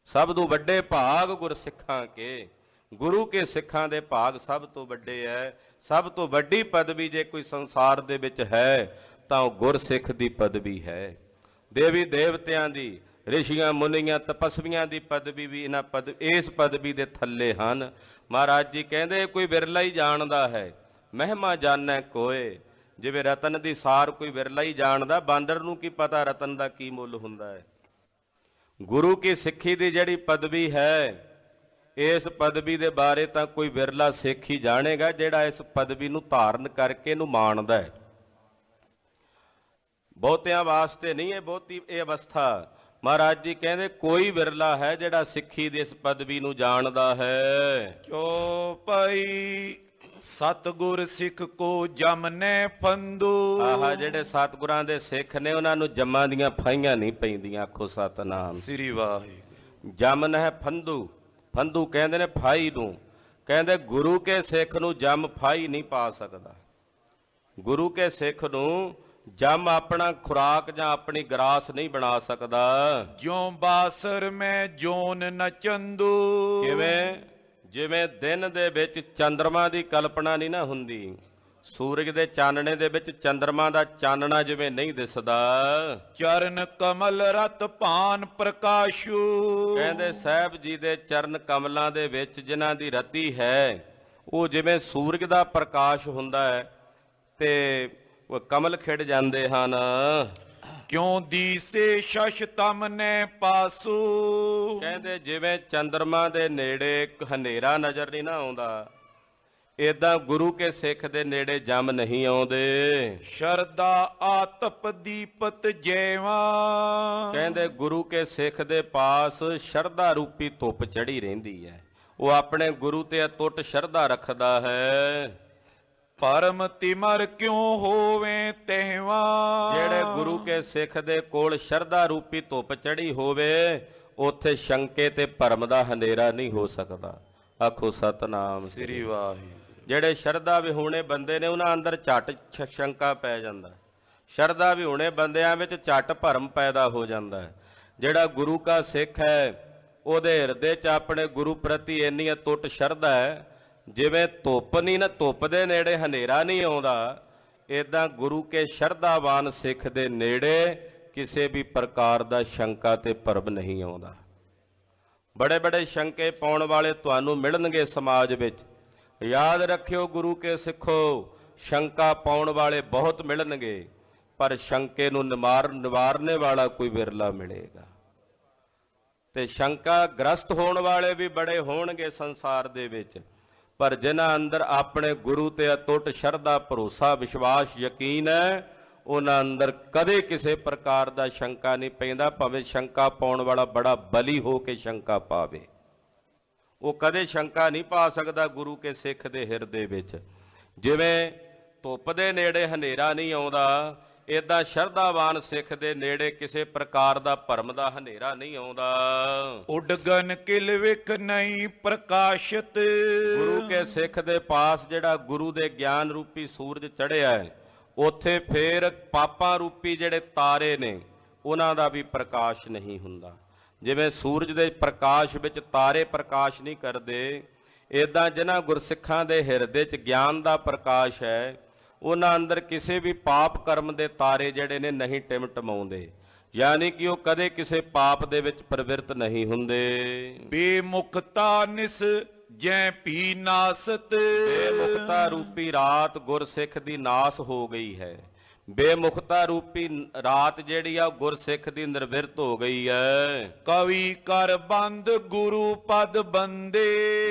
ਸਭ ਤੋਂ ਵੱਡੇ ਭਾਗ ਗੁਰਸਿੱਖਾਂ ਕੇ, ਗੁਰੂ ਕੇ ਸਿੱਖਾਂ ਦੇ ਭਾਗ ਸਭ ਤੋਂ ਵੱਡੇ ਹੈ। ਸਭ ਤੋਂ ਵੱਡੀ ਪਦਵੀ ਜੇ ਕੋਈ ਸੰਸਾਰ ਦੇ ਵਿੱਚ ਹੈ ਤਾਂ ਉਹ ਗੁਰਸਿੱਖ ਦੀ ਪਦਵੀ ਹੈ। ਦੇਵੀ ਦੇਵਤਿਆਂ ਦੀ, ਰਿਸ਼ੀਆਂ ਮੁਨੀਆਂ ਤਪਸਵੀਆਂ ਦੀ ਪਦਵੀ ਵੀ ਇਸ ਪਦਵੀ ਦੇ ਥੱਲੇ ਹਨ। ਮਹਾਰਾਜ ਜੀ ਕਹਿੰਦੇ ਕੋਈ ਵਿਰਲਾ ਹੀ ਜਾਣਦਾ ਹੈ, ਮਹਿਮਾ ਜਾਣੈ ਕੋਏ। ਜਿਵੇਂ ਰਤਨ ਦੀ ਸਾਰ ਕੋਈ ਵਿਰਲਾ ਹੀ ਜਾਣਦਾ, ਬਾਂਦਰ ਨੂੰ ਕੀ ਪਤਾ ਰਤਨ ਦਾ ਕੀ ਮੁੱਲ ਹੁੰਦਾ ਹੈ। ਗੁਰੂ ਕੀ ਸਿੱਖੀ ਦੀ ਜਿਹੜੀ ਪਦਵੀ ਹੈ, ਇਸ ਪਦਵੀ ਦੇ ਬਾਰੇ ਤਾਂ ਕੋਈ ਵਿਰਲਾ ਸਿੱਖ ਹੀ ਜਾਣੇਗਾ, ਜਿਹੜਾ ਇਸ ਪਦਵੀ ਨੂੰ ਧਾਰਨ ਕਰਕੇ ਇਹਨੂੰ ਮਾਣਦਾ ਹੈ। ਬਹੁਤਿਆਂ ਵਾਸਤੇ ਨਹੀਂ ਇਹ ਬਹੁਤੀ ਇਹ ਅਵਸਥਾ। ਮਹਾਰਾਜ ਜੀ ਕਹਿੰਦੇ ਕੋਈ ਵਿਰਲਾ ਹੈ ਜਿਹੜਾ ਸਿੱਖੀ ਦੀ ਇਸ ਪਦਵੀ ਨੂੰ ਜਾਣਦਾ ਹੈ। ਚੌਪਈ ਸਤਿਗੁਰ ਸਿੱਖ ਕੋ ਜਮਨੈ ਫੰਦੂ। ਆਹਾ, ਜਿਹੜੇ ਸਤਿਗੁਰਾਂ ਦੇ ਸਿੱਖ ਨੇ ਉਹਨਾਂ ਨੂੰ ਜੰਮਾਂ ਦੀਆਂ ਫਾਈਆਂ ਨਹੀਂ ਪੈਂਦੀਆਂ। ਆਖੋ ਸਤਨਾਮ ਸ੍ਰੀ ਵਾਹਿਗੁਰੂ। ਜਮਨ ਹੈ ਫੰਦੂ, ਫੰਦੂ ਕਹਿੰਦੇ ਨੇ ਫਾਈ ਨੂੰ। ਕਹਿੰਦੇ ਗੁਰੂ ਕੇ ਸਿੱਖ ਨੂੰ ਜੰਮ ਫਾਈ ਨਹੀਂ ਪਾ ਸਕਦਾ। ਗੁਰੂ ਕੇ ਸਿੱਖ ਨੂੰ ਜੰਮ ਆਪਣਾ ਖੁਰਾਕ ਜਾਂ ਆਪਣੀ ਗਰਾਸ ਨਹੀਂ ਬਣਾ ਸਕਦਾ। ਜਿਉ ਬਾਸਰ ਮੈਂ ਜੋਨ ਨ ਚੰਦੂ। ਕਿਵੇਂ? ਜਿਵੇਂ ਦਿਨ ਦੇ ਵਿੱਚ ਚੰਦਰਮਾ ਦੀ ਕਲਪਨਾ ਨਹੀਂ ਨਾ ਹੁੰਦੀ, ਸੂਰਜ ਦੇ ਚਾਨਣੇ ਦੇ ਵਿੱਚ ਚੰਦਰਮਾ ਦਾ ਚਾਨਣਾ ਜਿਵੇਂ ਨਹੀਂ ਦਿਸਦਾ। ਚਰਨ ਕਮਲ ਰਤ ਭਾਨ ਪ੍ਰਕਾਸ਼ੂ। ਕਹਿੰਦੇ ਸਾਹਿਬ ਜੀ ਦੇ ਚਰਨ ਕਮਲਾਂ ਦੇ ਵਿੱਚ ਜਿਨ੍ਹਾਂ ਦੀ ਰਤੀ ਹੈ, ਉਹ ਜਿਵੇਂ ਸੂਰਜ ਦਾ ਪ੍ਰਕਾਸ਼ ਹੁੰਦਾ ਹੈ ਤੇ ਉਹ ਕਮਲ ਖਿੜ ਜਾਂਦੇ ਹਨ। ਕਿਉਂ ਦੀਸੇ ਸ਼ਸ਼ ਤਮਨੇ ਪਾਸੂ। ਕਹਿੰਦੇ ਜਿਵੇਂ ਚੰਦਰਮਾ ਦੇ ਨੇੜੇ ਹਨੇਰਾ ਨਜ਼ਰ ਨਹੀਂ ਨਾ ਆਉਂਦਾ, ਏਦਾਂ ਗੁਰੂ ਕੇ ਸਿੱਖ ਦੇ ਨੇੜੇ ਜੰਮ ਨਹੀਂ ਆਉਂਦੇ। ਸ਼ਰਦਾ ਆਤਪ ਦੀਪਤ ਜੇਵਾ। ਕਹਿੰਦੇ ਗੁਰੂ ਕੇ ਸਿੱਖ ਦੇ ਪਾਸ ਸ਼ਰਧਾ ਰੂਪੀ ਧੁੱਪ ਚੜੀ ਰਹਿੰਦੀ ਹੈ। ਉਹ ਆਪਣੇ ਗੁਰੂ ਤੇ ਅਟੁੱਟ ਸ਼ਰਧਾ ਰੱਖਦਾ ਹੈ। ਪਰਮ ਤਿਮਰ ਕਿਉਂ ਹੋਵੇ ਤਹਿਵਾ। ਜਿਹੜੇ ਗੁਰੂ ਕੇ ਸਿੱਖ ਦੇ ਕੋਲ ਸ਼ਰਧਾ ਰੂਪੀ ਧੁੱਪ ਚੜੀ ਹੋਵੇ, ਉੱਥੇ ਸ਼ੰਕੇ ਤੇ ਭਰਮ ਦਾ ਹਨੇਰਾ ਨਹੀਂ ਹੋ ਸਕਦਾ। ਆਖੋ ਸਤਨਾਮ ਸ੍ਰੀ ਵਾਹਿਗੁਰੂ। ਜਿਹੜੇ ਸ਼ਰਧਾ ਵਿਹੂਣੇ ਬੰਦੇ ਨੇ ਉਹਨਾਂ ਅੰਦਰ ਝਟ ਸ਼ੰਕਾ ਪੈ ਜਾਂਦਾ। ਸ਼ਰਧਾ ਵਿਹੂਣੇ ਬੰਦਿਆਂ ਵਿੱਚ ਝਟ ਭਰਮ ਪੈਦਾ ਹੋ ਜਾਂਦਾ ਹੈ। ਜਿਹੜਾ ਗੁਰੂ ਕਾ ਸਿੱਖ ਹੈ, ਉਹਦੇ ਹਿਰਦੇ 'ਚ ਆਪਣੇ ਗੁਰੂ ਪ੍ਰਤੀ ਇੰਨੀ ਅਟੁੱਟ ਸ਼ਰਧਾ ਹੈ, ਜਿਵੇਂ ਧੁੱਪ ਨਹੀਂ ਨਾ, ਧੁੱਪ ਦੇ ਨੇੜੇ ਹਨੇਰਾ ਨਹੀਂ ਆਉਂਦਾ, ਏਦਾਂ ਗੁਰੂ ਕੇ ਸ਼ਰਧਾਵਾਨ ਸਿੱਖ ਦੇ ਨੇੜੇ ਕਿਸੇ ਵੀ ਪ੍ਰਕਾਰ ਦਾ ਸ਼ੰਕਾ ਤੇ ਭਰਮ ਨਹੀਂ ਆਉਂਦਾ। ਬੜੇ ਬੜੇ ਸ਼ੰਕੇ ਪਾਉਣ ਵਾਲੇ ਤੁਹਾਨੂੰ ਮਿਲਣਗੇ ਸਮਾਜ ਵਿੱਚ। ਯਾਦ ਰੱਖਿਓ ਗੁਰੂ ਕੇ ਸਿੱਖੋ, ਸ਼ੰਕਾ ਪਾਉਣ ਵਾਲੇ ਬਹੁਤ ਮਿਲਣਗੇ, ਪਰ ਸ਼ੰਕੇ ਨੂੰ ਨਿਵਾਰਨੇ ਵਾਲਾ ਕੋਈ ਵਿਰਲਾ ਮਿਲੇਗਾ। ਤੇ ਸ਼ੰਕਾ ਗ੍ਰਸਤ ਹੋਣ ਵਾਲੇ ਵੀ ਬੜੇ ਹੋਣਗੇ ਸੰਸਾਰ ਦੇ ਵਿੱਚ, ਪਰ ਜਿਨ੍ਹਾਂ ਅੰਦਰ ਆਪਣੇ ਗੁਰੂ ਤੇ ਅਟੁੱਟ ਸ਼ਰਧਾ, ਭਰੋਸਾ, ਵਿਸ਼ਵਾਸ, ਯਕੀਨ ਹੈ, ਉਹਨਾਂ ਅੰਦਰ ਕਦੇ ਕਿਸੇ ਪ੍ਰਕਾਰ ਦਾ ਸ਼ੰਕਾ ਨਹੀਂ ਪੈਂਦਾ। ਭਾਵੇਂ ਸ਼ੰਕਾ ਪਾਉਣ ਵਾਲਾ ਬੜਾ ਬਲੀ ਹੋ ਕੇ ਸ਼ੰਕਾ ਪਾਵੇ, ਉਹ ਕਦੇ ਸ਼ੰਕਾ ਨਹੀਂ ਪਾ ਸਕਦਾ ਗੁਰੂ ਕੇ ਸਿੱਖ ਦੇ ਹਿਰਦੇ ਵਿੱਚ। ਜਿਵੇਂ ਧੁੱਪ ਦੇ ਨੇੜੇ ਹਨੇਰਾ ਨਹੀਂ ਆਉਂਦਾ, ਏਦਾਂ ਸ਼ਰਧਾਵਾਨ ਸਿੱਖ ਦੇ ਨੇੜੇ ਕਿਸੇ ਪ੍ਰਕਾਰ ਦਾ ਭਰਮ ਦਾ ਹਨੇਰਾ ਨਹੀਂ ਆਉਂਦਾ। ਉਡਗਨ ਕਿਲ ਵਿਖ ਨਹੀਂ ਪ੍ਰਕਾਸ਼ਿਤ। ਗੁਰੂ ਕੇ ਸਿੱਖ ਦੇ ਪਾਸ ਜਿਹੜਾ ਗੁਰੂ ਦੇ ਗਿਆਨ ਰੂਪੀ ਸੂਰਜ ਚੜ੍ਹਿਆ ਹੈ, ਉੱਥੇ ਫੇਰ ਪਾਪਾਂ ਰੂਪੀ ਜਿਹੜੇ ਤਾਰੇ ਨੇ ਉਹਨਾਂ ਦਾ ਵੀ ਪ੍ਰਕਾਸ਼ ਨਹੀਂ ਹੁੰਦਾ। ਜਿਵੇਂ ਸੂਰਜ ਦੇ ਪ੍ਰਕਾਸ਼ ਵਿੱਚ ਤਾਰੇ ਪ੍ਰਕਾਸ਼ ਨਹੀਂ ਕਰਦੇ, ਏਦਾਂ ਜਿਨ੍ਹਾਂ ਗੁਰਸਿੱਖਾਂ ਦੇ ਹਿਰਦੇ 'ਚ ਗਿਆਨ ਦਾ ਪ੍ਰਕਾਸ਼ ਹੈ, ਉਹਨਾਂ ਅੰਦਰ ਕਿਸੇ ਵੀ ਪਾਪ ਕਰਮ ਦੇ ਤਾਰੇ ਜਿਹੜੇ ਨੇ ਨਹੀਂ ਟਿਮਟਮਾਉਂਦੇ, ਯਾਨੀ ਕਿ ਉਹ ਕਦੇ ਕਿਸੇ ਪਾਪ ਦੇ ਵਿੱਚ ਪ੍ਰਵਿਰਤ ਨਹੀਂ ਹੁੰਦੇ। ਬੇਮੁਖਤਾ ਨਿਸ ਜੈ ਭੀ ਨਾਸਤ। ਬੇਮੁਖਤਾ ਰੂਪੀ ਰਾਤ ਗੁਰਸਿੱਖ ਦੀ ਨਾਸ ਹੋ ਗਈ ਹੈ। ਬੇਮੁਖਤਾ ਰੂਪੀ ਰਾਤ ਜਿਹੜੀ ਆ ਗੁਰਸਿੱਖ ਦੀ ਨਿਰਵਿਰਤ ਹੋ ਗਈ ਹੈ। ਕਵੀ ਕਰ ਬੰਦ ਗੁਰੂ ਪਦ ਬੰਦੇ।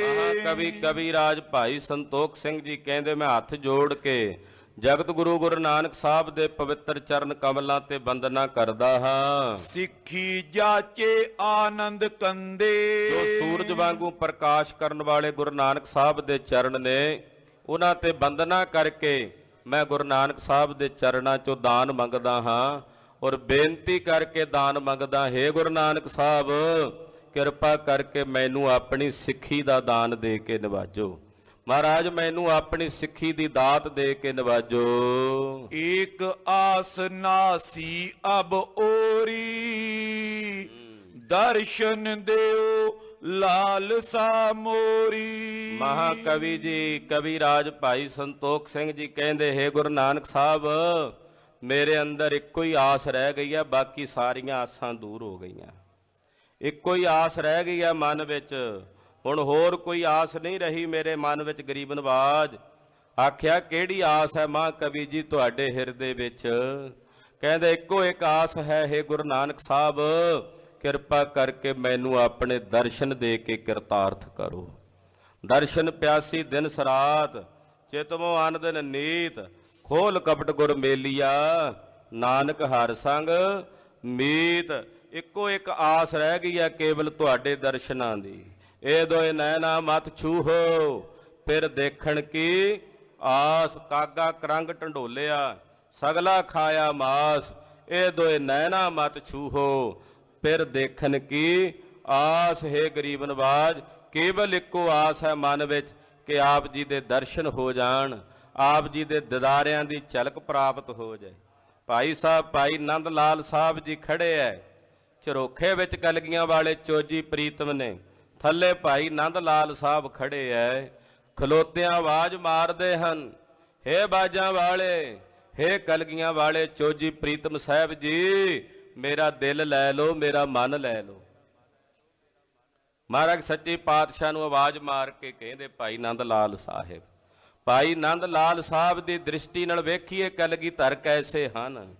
ਮਹਾਕਵੀ ਕਵੀਰਾਜ ਭਾਈ ਸੰਤੋਖ ਸਿੰਘ ਜੀ ਕਹਿੰਦੇ, ਮੈਂ ਹੱਥ ਜੋੜ ਕੇ ਜਗਤ ਗੁਰੂ ਗੁਰੂ ਨਾਨਕ ਸਾਹਿਬ ਦੇ ਪਵਿੱਤਰ ਚਰਨ ਕਮਲਾਂ ਤੇ ਬੰਦਨਾ ਕਰਦਾ ਹਾਂ। ਸਿੱਖੀ ਜਾਚੇ ਆਨੰਦ ਕੰਦੇ। ਜੋ ਸੂਰਜ ਵਾਂਗੂ ਪ੍ਰਕਾਸ਼ ਕਰਨ ਵਾਲੇ ਗੁਰੂ ਨਾਨਕ ਸਾਹਿਬ ਦੇ ਚਰਨ ਨੇ, ਉਹਨਾਂ ਤੇ ਬੰਦਨਾ ਕਰਕੇ ਮੈਂ ਗੁਰੂ ਨਾਨਕ ਸਾਹਿਬ ਦੇ ਚਰਨਾਂ 'ਚੋਂ ਦਾਨ ਮੰਗਦਾ ਹਾਂ ਔਰ ਬੇਨਤੀ ਕਰਕੇ ਦਾਨ ਮੰਗਦਾ, ਹੇ ਗੁਰੂ ਨਾਨਕ ਸਾਹਿਬ ਕਿਰਪਾ ਕਰਕੇ ਮੈਨੂੰ ਆਪਣੀ ਸਿੱਖੀ ਦਾ ਦਾਨ ਦੇ ਕੇ ਨਿਵਾਜੋ। ਮਹਾਰਾਜ ਮੈਨੂੰ ਆਪਣੀ ਸਿੱਖੀ ਦੀ ਦਾਤ ਦੇ ਕੇ ਨਿਵਾਜੋ। ਏਕ ਆਸ ਨਾਸੀ ਅਬ ਓਰੀ ਦਰਸ਼ਨ ਦਿਓ ਲਾਲਸਾ ਮੋਰੀ। ਮਹਾਕਵੀ ਜੀ ਕਵੀਰਾਜ ਭਾਈ ਸੰਤੋਖ ਸਿੰਘ ਜੀ ਕਹਿੰਦੇ, ਹੇ ਗੁਰੂ ਨਾਨਕ ਸਾਹਿਬ ਮੇਰੇ ਅੰਦਰ ਇੱਕੋ ਹੀ ਆਸ ਰਹਿ ਗਈ ਹੈ, ਬਾਕੀ ਸਾਰੀਆਂ ਆਸਾਂ ਦੂਰ ਹੋ ਗਈਆਂ। ਇੱਕੋ ਹੀ ਆਸ ਰਹਿ ਗਈ ਹੈ ਮਨ ਵਿੱਚ, ਹੁਣ ਹੋਰ ਕੋਈ ਆਸ ਨਹੀਂ ਰਹੀ ਮੇਰੇ ਮਨ ਵਿੱਚ। ਗਰੀਬ ਨਵਾਜ ਆਖਿਆ, ਕਿਹੜੀ ਆਸ ਹੈ ਮਹਾਕਵੀ ਜੀ ਤੁਹਾਡੇ ਹਿਰਦੇ ਵਿੱਚ? ਕਹਿੰਦੇ, ਇੱਕੋ ਇੱਕ ਆਸ ਹੈ, ਹੇ ਗੁਰੂ ਨਾਨਕ ਸਾਹਿਬ ਕਿਰਪਾ ਕਰਕੇ ਮੈਨੂੰ ਆਪਣੇ ਦਰਸ਼ਨ ਦੇ ਕੇ ਕਿਰਤਾਰਥ ਕਰੋ। ਦਰਸ਼ਨ ਪਿਆਸੀ ਦਿਨ ਸਰਾਤ, ਚਿਤਮੋ ਆਨੰਦਨ ਨੀਤ, ਖੋਲ ਕਪਟ ਗੁਰ ਮੇਲੀਆ, ਨਾਨਕ ਹਰ ਸੰਗ ਮੀਤ। ਇੱਕੋ ਇੱਕ ਆਸ ਰਹਿ ਗਈ ਹੈ ਕੇਵਲ ਤੁਹਾਡੇ ਦਰਸ਼ਨਾਂ ਦੀ। ਇਹ ਦੋਏ ਨੈਣਾ ਮਤ ਛੂਹੋ ਫਿਰ ਦੇਖਣ ਕੀ ਆਸ। ਕਾਗਾ ਕਰੰਗ ਢੰਡੋਲਿਆ ਸਗਲਾ ਖਾਇਆ ਮਾਸ। ਇਹ ਦੋਏ ਨੈਣਾ ਮਤ ਛੂਹੋ ਫਿਰ ਦੇਖਣ ਕੀ ਆਸ। ਹੈ ਗਰੀਬ ਨਵਾਜ ਕੇਵਲ ਇੱਕੋ ਆਸ ਹੈ ਮਨ ਵਿੱਚ ਕਿ ਆਪ ਜੀ ਦੇ ਦਰਸ਼ਨ ਹੋ ਜਾਣ, ਆਪ ਜੀ ਦੇ ਦਿਦਾਰਿਆਂ ਦੀ ਝਲਕ ਪ੍ਰਾਪਤ ਹੋ ਜਾਏ। ਭਾਈ ਸਾਹਿਬ ਭਾਈ ਨੰਦ ਲਾਲ ਸਾਹਿਬ ਜੀ ਖੜੇ ਐ ਝਰੋਖੇ ਵਿੱਚ ਕਲਗੀਆਂ ਵਾਲੇ ਚੋਜੀ ਪ੍ਰੀਤਮ ਨੇ, ਥੱਲੇ ਭਾਈ ਨੰਦ ਲਾਲ ਸਾਹਿਬ ਖੜੇ ਐ, ਖਲੋਤਿਆਂ ਆਵਾਜ਼ ਮਾਰਦੇ ਹਨ, ਹੇ ਬਾਜਾਂ ਵਾਲੇ, ਹੇ ਕਲਗੀਆਂ ਵਾਲੇ ਚੋਜੀ ਪ੍ਰੀਤਮ ਸਾਹਿਬ ਜੀ ਮੇਰਾ ਦਿਲ ਲੈ ਲਓ, ਮੇਰਾ ਮਨ ਲੈ ਲਓ। ਮਹਾਰਾਜ ਸੱਚੇ ਪਾਤਸ਼ਾਹ ਨੂੰ ਆਵਾਜ਼ ਮਾਰ ਕੇ ਕਹਿੰਦੇ, ਭਾਈ ਨੰਦ ਲਾਲ ਸਾਹਿਬ, ਭਾਈ ਨੰਦ ਲਾਲ ਸਾਹਿਬ ਦੀ ਦ੍ਰਿਸ਼ਟੀ ਨਾਲ ਵੇਖੀਏ ਕਲਗੀਧਰ ਕੈਸੇ ਹਨ।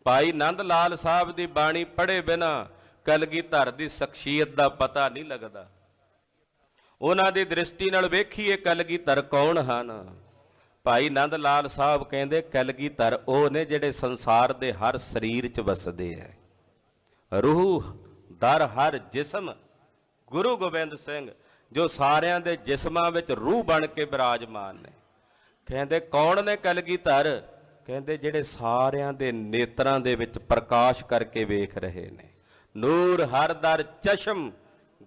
ਭਾਈ ਨੰਦ ਲਾਲ ਸਾਹਿਬ ਦੀ ਬਾਣੀ ਪੜ੍ਹੇ ਬਿਨਾ ਕਲਗੀਧਰ ਦੀ ਸ਼ਖਸੀਅਤ ਦਾ ਪਤਾ ਨਹੀਂ ਲੱਗਦਾ। ਉਹਨਾਂ ਦੀ ਦ੍ਰਿਸ਼ਟੀ ਨਾਲ ਵੇਖੀਏ ਕਲਗੀਧਰ ਕੌਣ ਹਨ। ਭਾਈ ਨੰਦ ਲਾਲ ਸਾਹਿਬ ਕਹਿੰਦੇ, ਕਲਗੀਧਰ ਉਹ ਨੇ ਜਿਹੜੇ ਸੰਸਾਰ ਦੇ ਹਰ ਸਰੀਰ 'ਚ ਵਸਦੇ ਹੈ। ਰੂਹ ਦਰ ਹਰ ਜਿਸਮ ਗੁਰੂ ਗੋਬਿੰਦ ਸਿੰਘ ਜੋ ਸਾਰਿਆਂ ਦੇ ਜਿਸਮਾਂ ਵਿੱਚ ਰੂਹ ਬਣ ਕੇ ਬਿਰਾਜਮਾਨ ਨੇ। ਕਹਿੰਦੇ ਕੌਣ ਨੇ ਕਲਗੀਧਰ? ਕਹਿੰਦੇ ਜਿਹੜੇ ਸਾਰਿਆਂ ਦੇ ਨੇਤਰਾਂ ਦੇ ਵਿੱਚ ਪ੍ਰਕਾਸ਼ ਕਰਕੇ ਵੇਖ ਰਹੇ ਨੇ। ਨੂਰ ਹਰ ਦਰ ਚਸ਼ਮ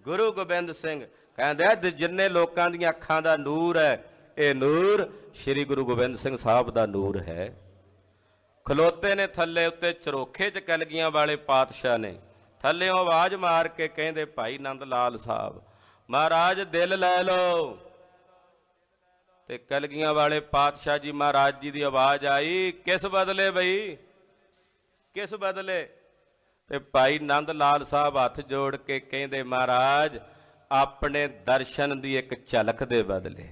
ਗੁਰੂ ਗੋਬਿੰਦ ਸਿੰਘ। ਕਹਿੰਦੇ ਜਿੰਨੇ ਲੋਕਾਂ ਦੀਆਂ ਅੱਖਾਂ ਦਾ ਨੂਰ ਹੈ, ਇਹ ਨੂਰ ਸ੍ਰੀ ਗੁਰੂ ਗੋਬਿੰਦ ਸਿੰਘ ਸਾਹਿਬ ਦਾ ਨੂਰ ਹੈ। ਖਲੋਤੇ ਨੇ ਥੱਲੇ ਉੱਤੇ ਝਰੋਖੇ 'ਚ ਕਲਗੀਆਂ ਵਾਲੇ ਪਾਤਸ਼ਾਹ ਨੇ, ਥੱਲਿਓਂ ਆਵਾਜ਼ ਮਾਰ ਕੇ ਕਹਿੰਦੇ, ਭਾਈ ਨੰਦ ਲਾਲ ਸਾਹਿਬ ਮਹਾਰਾਜ ਦਿਲ ਲੈ ਲਓ। ਤੇ ਕਲਗੀਆਂ ਵਾਲੇ ਪਾਤਸ਼ਾਹ ਜੀ ਮਹਾਰਾਜ ਜੀ ਦੀ ਆਵਾਜ਼ ਆਈ, ਕਿਸ ਬਦਲੇ ਬਈ, ਕਿਸ ਬਦਲੇ? ਤੇ ਭਾਈ ਨੰਦ ਲਾਲ ਸਾਹਿਬ ਹੱਥ ਜੋੜ ਕੇ ਕਹਿੰਦੇ, ਮਹਾਰਾਜ ਆਪਣੇ ਦਰਸ਼ਨ ਦੀ ਇੱਕ ਝਲਕ ਦੇ ਬਦਲੇ,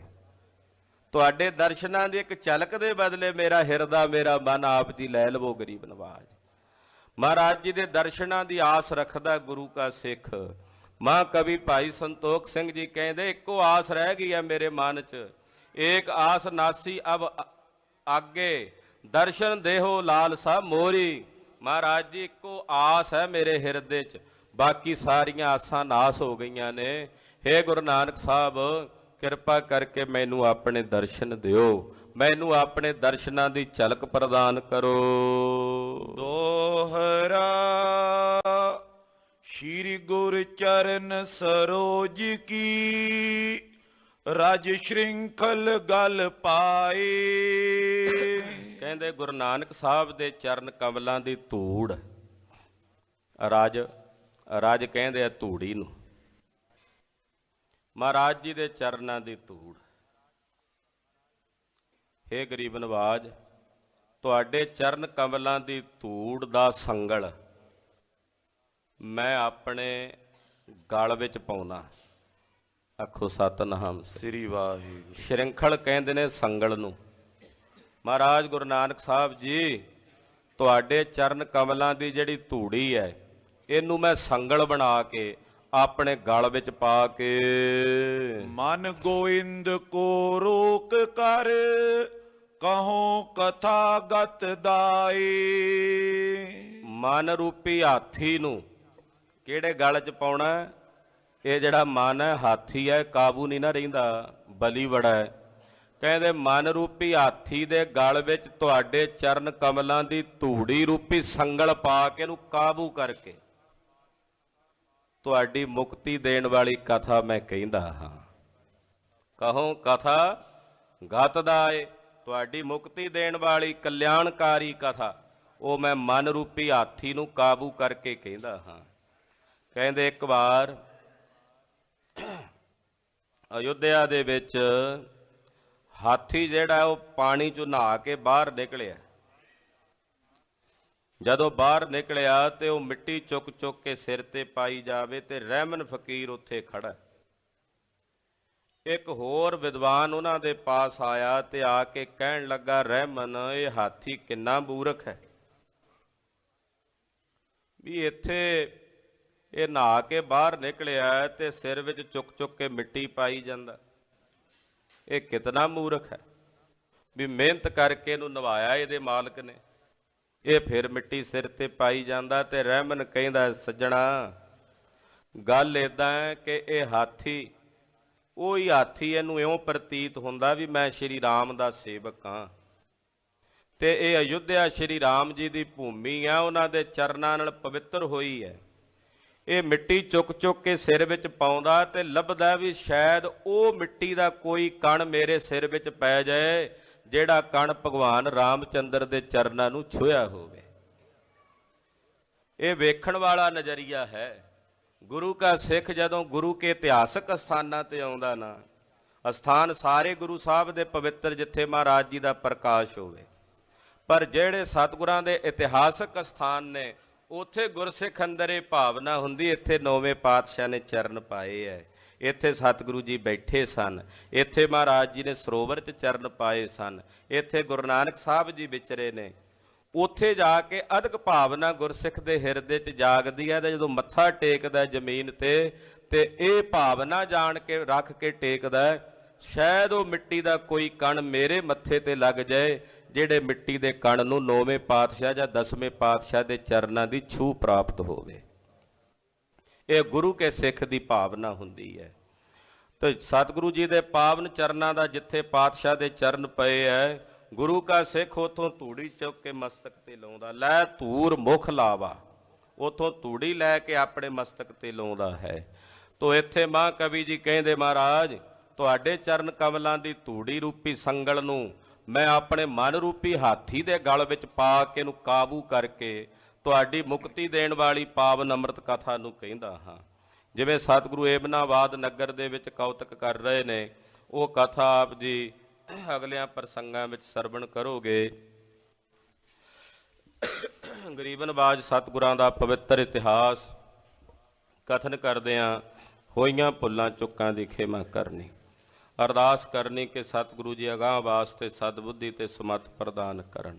ਤੁਹਾਡੇ ਦਰਸ਼ਨਾਂ ਦੀ ਇੱਕ ਝਲਕ ਦੇ ਬਦਲੇ ਮੇਰਾ ਹਿਰਦਾ ਮੇਰਾ ਮਨ ਆਪ ਜੀ ਲੈ ਲਵੋ। ਗਰੀਬ ਨਵਾਜ ਮਹਾਰਾਜ ਜੀ ਦੇ ਦਰਸ਼ਨਾਂ ਦੀ ਆਸ ਰੱਖਦਾ ਗੁਰੂ ਕਾ ਸਿੱਖ। ਮਹਾਕਵੀ ਭਾਈ ਸੰਤੋਖ ਸਿੰਘ ਜੀ ਕਹਿੰਦੇ, ਇੱਕੋ ਆਸ ਰਹਿ ਗਈ ਹੈ ਮੇਰੇ ਮਨ 'ਚ, ਏਕ ਆਸ ਨਾਸੀ ਅਬ ਆਗੇ ਦਰਸ਼ਨ ਦੇਹੋ ਲਾਲਸਾ ਮੋਰੀ। ਮਹਾਰਾਜ ਜੀ ਇੱਕੋ ਆਸ ਹੈ ਮੇਰੇ ਹਿਰਦੇ 'ਚ, ਬਾਕੀ ਸਾਰੀਆਂ ਆਸਾਂ ਨਾਸ ਹੋ ਗਈਆਂ ਨੇ। ਹੇ ਗੁਰੂ ਨਾਨਕ ਸਾਹਿਬ ਕਿਰਪਾ ਕਰਕੇ ਮੈਨੂੰ ਆਪਣੇ ਦਰਸ਼ਨ ਦਿਓ, ਮੈਨੂੰ ਆਪਣੇ ਦਰਸ਼ਨਾਂ ਦੀ ਝਲਕ ਪ੍ਰਦਾਨ ਕਰੋ। ਦੋਹਰਾ ਸ਼੍ਰੀ ਗੁਰ ਚਰਨ ਸਰੋਜ ਕੀ ਰਾਜ ਸ਼੍ਰਿੰਖਲ ਗਲ ਪਾਏ। ਕਹਿੰਦੇ ਗੁਰੂ ਨਾਨਕ ਸਾਹਿਬ ਦੇ ਚਰਨ ਕਮਲਾਂ ਦੀ ਧੂੜ, ਰਾਜ ਕਹਿੰਦੇ ਆ ਧੂੜੀ ਨੂੰ, ਮਹਾਰਾਜ ਜੀ ਦੇ ਚਰਨਾਂ ਦੀ ਧੂੜ। ਹੇ ਗਰੀਬ ਨਵਾਜ, ਤੁਹਾਡੇ ਚਰਨ ਕਮਲਾਂ ਦੀ ਧੂੜ ਦਾ ਸੰਗਲ ਮੈਂ ਆਪਣੇ ਗਲ ਵਿੱਚ ਪਾਉਣਾ। ਆਖੋ ਸਤਿਨਾਮ ਸ੍ਰੀ ਵਾਹਿਗੁਰੂ। ਸ਼੍ਰਿੰਖਲ ਕਹਿੰਦੇ ਨੇ ਸੰਗਲ ਨੂੰ। ਮਹਾਰਾਜ ਗੁਰੂ ਨਾਨਕ ਸਾਹਿਬ ਜੀ, ਤੁਹਾਡੇ ਚਰਨ ਕਮਲਾਂ ਦੀ ਜਿਹੜੀ ਧੂੜੀ ਹੈ, ਇਹਨੂੰ ਮੈਂ ਸੰਗਲ ਬਣਾ ਕੇ ਆਪਣੇ ਗਲ ਵਿੱਚ ਪਾ ਕੇ ਮਨ ਗੋਇੰਦ ਕੋ ਰੋਕ ਕਰ ਕਹੋ ਕਥਾ ਗਤ ਦਾਏ। ਮਨ ਰੂਪੀ ਹਾਥੀ ਨੂੰ ਕਿਹੜੇ ਗਲ 'ਚ ਪਾਉਣਾ? ਇਹ ਜਿਹੜਾ ਮਨ ਹੈ, ਹਾਥੀ ਹੈ, ਕਾਬੂ ਨਹੀਂ ਨਾ ਰਹਿੰਦਾ, ਬਲੀ ਬੜਾ ਹੈ। ਕਹਿੰਦੇ ਮਨ ਰੂਪੀ ਹਾਥੀ ਦੇ ਗਲ ਵਿੱਚ ਤੁਹਾਡੇ ਚਰਨ ਕਮਲਾਂ ਦੀ ਧੂੜੀ ਰੂਪੀ ਸੰਗਲ ਪਾ ਕੇ ਇਹਨੂੰ ਕਾਬੂ ਕਰਕੇ ਤੁਹਾਡੀ ਮੁਕਤੀ ਦੇਣ ਵਾਲੀ ਕਥਾ ਮੈਂ ਕਹਿੰਦਾ ਹਾਂ। ਕਹੋ ਕਥਾ ਗਤ ਦਾਏ, ਤੁਹਾਡੀ ਮੁਕਤੀ ਦੇਣ ਵਾਲੀ ਕਲਿਆਣਕਾਰੀ ਕਥਾ, ਉਹ ਮੈਂ ਮਨ ਰੂਪੀ ਹਾਥੀ ਨੂੰ ਕਾਬੂ ਕਰਕੇ ਕਹਿੰਦਾ ਹਾਂ। ਕਹਿੰਦੇ ਇੱਕ ਵਾਰ ਅਯੁੱਧਿਆ ਦੇ ਵਿੱਚ ਹਾਥੀ ਜਿਹੜਾ ਉਹ ਪਾਣੀ ਚੋਂ ਨਹਾ ਕੇ ਬਾਹਰ ਨਿਕਲਿਆ। ਜਦੋਂ ਬਾਹਰ ਨਿਕਲਿਆ ਤੇ ਉਹ ਮਿੱਟੀ ਚੁੱਕ ਚੁੱਕ ਕੇ ਸਿਰ ਤੇ ਪਾਈ ਜਾਵੇ ਤੇ ਰਹਿਮਨ ਫਕੀਰ ਉੱਥੇ ਖੜਾ। ਇੱਕ ਹੋਰ ਵਿਦਵਾਨ ਉਹਨਾਂ ਦੇ ਪਾਸ ਆਇਆ ਤੇ ਆ ਕੇ ਕਹਿਣ ਲੱਗਾ, ਰਹਿਮਨ, ਇਹ ਹਾਥੀ ਕਿੰਨਾ ਮੂਰਖ ਹੈ ਵੀ ਇੱਥੇ ਇਹ ਨਹਾ ਕੇ ਬਾਹਰ ਨਿਕਲਿਆ ਤੇ ਸਿਰ ਵਿੱਚ ਚੁੱਕ ਚੁੱਕ ਕੇ ਮਿੱਟੀ ਪਾਈ ਜਾਂਦਾ। ਇਹ ਕਿਤਨਾ ਮੂਰਖ ਹੈ ਵੀ ਮਿਹਨਤ ਕਰਕੇ ਇਹਨੂੰ ਨਵਾਇਆ ਇਹਦੇ ਮਾਲਕ ਨੇ, ਇਹ ਫਿਰ ਮਿੱਟੀ ਸਿਰ ਤੇ ਪਾਈ ਜਾਂਦਾ। ਤੇ ਰਹਿਮਨ ਕਹਿੰਦਾ, ਸੱਜਣਾ, ਗੱਲ ਏਦਾਂ ਹੈ ਕਿ ਇਹ ਹਾਥੀ, ਉਹੀ ਹਾਥੀ ਇਹਨੂੰ ਇਉਂ ਪ੍ਰਤੀਤ ਹੁੰਦਾ ਵੀ ਮੈਂ ਸ਼੍ਰੀ ਰਾਮ ਦਾ ਸੇਵਕ ਹਾਂ ਤੇ ਇਹ ਅਯੁੱਧਿਆ ਸ਼੍ਰੀ ਰਾਮ ਜੀ ਦੀ ਭੂਮੀ ਆ, ਉਹਨਾਂ ਦੇ ਚਰਨਾਂ ਨਾਲ ਪਵਿੱਤਰ ਹੋਈ ਹੈ। ਇਹ ਮਿੱਟੀ ਚੁੱਕ ਚੁੱਕ ਕੇ ਸਿਰ ਵਿੱਚ ਪਾਉਂਦਾ ਤੇ ਲੱਭਦਾ ਵੀ ਸ਼ਾਇਦ ਉਹ ਮਿੱਟੀ ਦਾ ਕੋਈ ਕਣ ਮੇਰੇ ਸਿਰ ਵਿੱਚ ਪੈ ਜਾਏ ਜਿਹੜਾ ਕਣ ਭਗਵਾਨ ਰਾਮਚੰਦਰ ਦੇ ਚਰਨਾਂ ਨੂੰ ਛੂਹਿਆ ਹੋਵੇ। ਇਹ ਵੇਖਣ ਵਾਲਾ ਨਜ਼ਰੀਆ ਹੈ। ਗੁਰੂ ਕਾ ਸਿੱਖ ਜਦੋਂ ਗੁਰੂ ਕੇ ਇਤਿਹਾਸਕ ਸਥਾਨਾਂ ਤੇ ਆਉਂਦਾ ਨਾ, ਅਸਥਾਨ ਸਾਰੇ ਗੁਰੂ ਸਾਹਿਬ ਦੇ ਪਵਿੱਤਰ ਜਿੱਥੇ ਮਹਾਰਾਜ ਜੀ ਦਾ ਪ੍ਰਕਾਸ਼ ਹੋਵੇ, ਪਰ ਜਿਹੜੇ ਸਤਿਗੁਰਾਂ ਦੇ ਇਤਿਹਾਸਕ ਸਥਾਨ ਨੇ ਉੱਥੇ ਗੁਰਸਿੱਖ ਅੰਦਰ ਇਹ ਭਾਵਨਾ ਹੁੰਦੀ, ਇੱਥੇ ਨੌਵੇਂ ਪਾਤਸ਼ਾਹ ਨੇ ਚਰਨ ਪਾਏ ਹੈ, ਇੱਥੇ ਸਤਿਗੁਰੂ ਜੀ ਬੈਠੇ ਸਨ, ਇੱਥੇ ਮਹਾਰਾਜ ਜੀ ਨੇ ਸਰੋਵਰ 'ਚ ਚਰਨ ਪਾਏ ਸਨ, ਇੱਥੇ ਗੁਰੂ ਨਾਨਕ ਸਾਹਿਬ ਜੀ ਵਿਚਰੇ ਨੇ। ਉੱਥੇ ਜਾ ਕੇ ਅਦਕ ਭਾਵਨਾ ਗੁਰਸਿੱਖ ਦੇ ਹਿਰਦੇ 'ਚ ਜਾਗਦੀ ਹੈ ਤੇ ਜਦੋਂ ਮੱਥਾ ਟੇਕਦਾ ਜ਼ਮੀਨ ਤੇ ਇਹ ਭਾਵਨਾ ਜਾਣ ਕੇ ਰੱਖ ਕੇ ਟੇਕਦਾ, ਸ਼ਾਇਦ ਉਹ ਮਿੱਟੀ ਦਾ ਕੋਈ ਕਣ ਮੇਰੇ ਮੱਥੇ ਤੇ ਲੱਗ ਜਾਏ ਜਿਹੜੇ ਮਿੱਟੀ ਦੇ ਕਣ ਨੂੰ ਨੌਵੇਂ ਪਾਤਸ਼ਾਹ ਜਾਂ 10ਵੇਂ ਪਾਤਸ਼ਾਹ ਦੇ ਚਰਨਾਂ ਦੀ ਛੂਹ ਪ੍ਰਾਪਤ ਹੋਵੇ। ਇਹ ਗੁਰੂ ਕੇ ਸਿੱਖ ਦੀ ਭਾਵਨਾ ਹੁੰਦੀ ਹੈ। ਤੇ ਸਤਿਗੁਰੂ ਜੀ ਦੇ ਪਾਵਨ ਚਰਨਾਂ ਦਾ ਜਿੱਥੇ ਪਾਤਸ਼ਾਹ ਦੇ ਚਰਨ ਪਏ ਹੈ, ਗੁਰੂ ਕਾ ਸਿੱਖ ਉਥੋਂ ਧੂੜੀ ਚੁੱਕ ਕੇ ਮਸਤਕ ਤੇ ਲਾਉਂਦਾ। ਲੈ ਧੂਰ ਮੁਖ ਲਾਵਾ, ਉਥੋਂ ਧੂੜੀ ਲੈ ਕੇ ਆਪਣੇ ਮਸਤਕ ਤੇ ਲਾਉਂਦਾ ਹੈ। ਤੋ ਇੱਥੇ ਮਾਂ ਕਵੀ ਜੀ ਕਹਿੰਦੇ, ਮਹਾਰਾਜ, ਤੁਹਾਡੇ ਚਰਨ ਕਮਲਾਂ ਦੀ ਧੂੜੀ ਰੂਪੀ ਸੰਗਲ ਨੂੰ ਮੈਂ ਆਪਣੇ ਮਨ ਰੂਪੀ ਹਾਥੀ ਦੇ ਗਲ ਵਿੱਚ ਪਾ ਕੇ ਇਹਨੂੰ ਕਾਬੂ ਕਰਕੇ ਤੁਹਾਡੀ ਮੁਕਤੀ ਦੇਣ ਵਾਲੀ ਪਾਵਨ ਅੰਮ੍ਰਿਤ ਕਥਾ ਨੂੰ ਕਹਿੰਦਾ ਹਾਂ। ਜਿਵੇਂ ਸਤਿਗੁਰੂ ਏਮਨਾਬਾਦ ਨਗਰ ਦੇ ਵਿੱਚ ਕੌਤਕ ਕਰ ਰਹੇ ਨੇ, ਉਹ ਕਥਾ ਆਪ ਜੀ ਅਗਲਿਆਂ ਪ੍ਰਸੰਗਾਂ ਵਿੱਚ ਸਰਵਣ ਕਰੋਗੇ। ਗਰੀਬ ਨਵਾਜ ਸਤਿਗੁਰਾਂ ਦਾ ਪਵਿੱਤਰ ਇਤਿਹਾਸ ਕਥਨ ਕਰਦਿਆਂ ਹੋਈਆਂ ਭੁੱਲਾਂ ਚੁੱਕਾਂ ਦੀ ਖਿਮਾ ਕਰਨੀ, ਅਰਦਾਸ ਕਰਨੀ ਕਿ ਸਤਿਗੁਰੂ ਜੀ ਅਗਾਂਹ ਵਾਸਤੇ ਸਦਬੁੱਧੀ ਤੇ ਸਮੱਤ ਪ੍ਰਦਾਨ ਕਰਨ।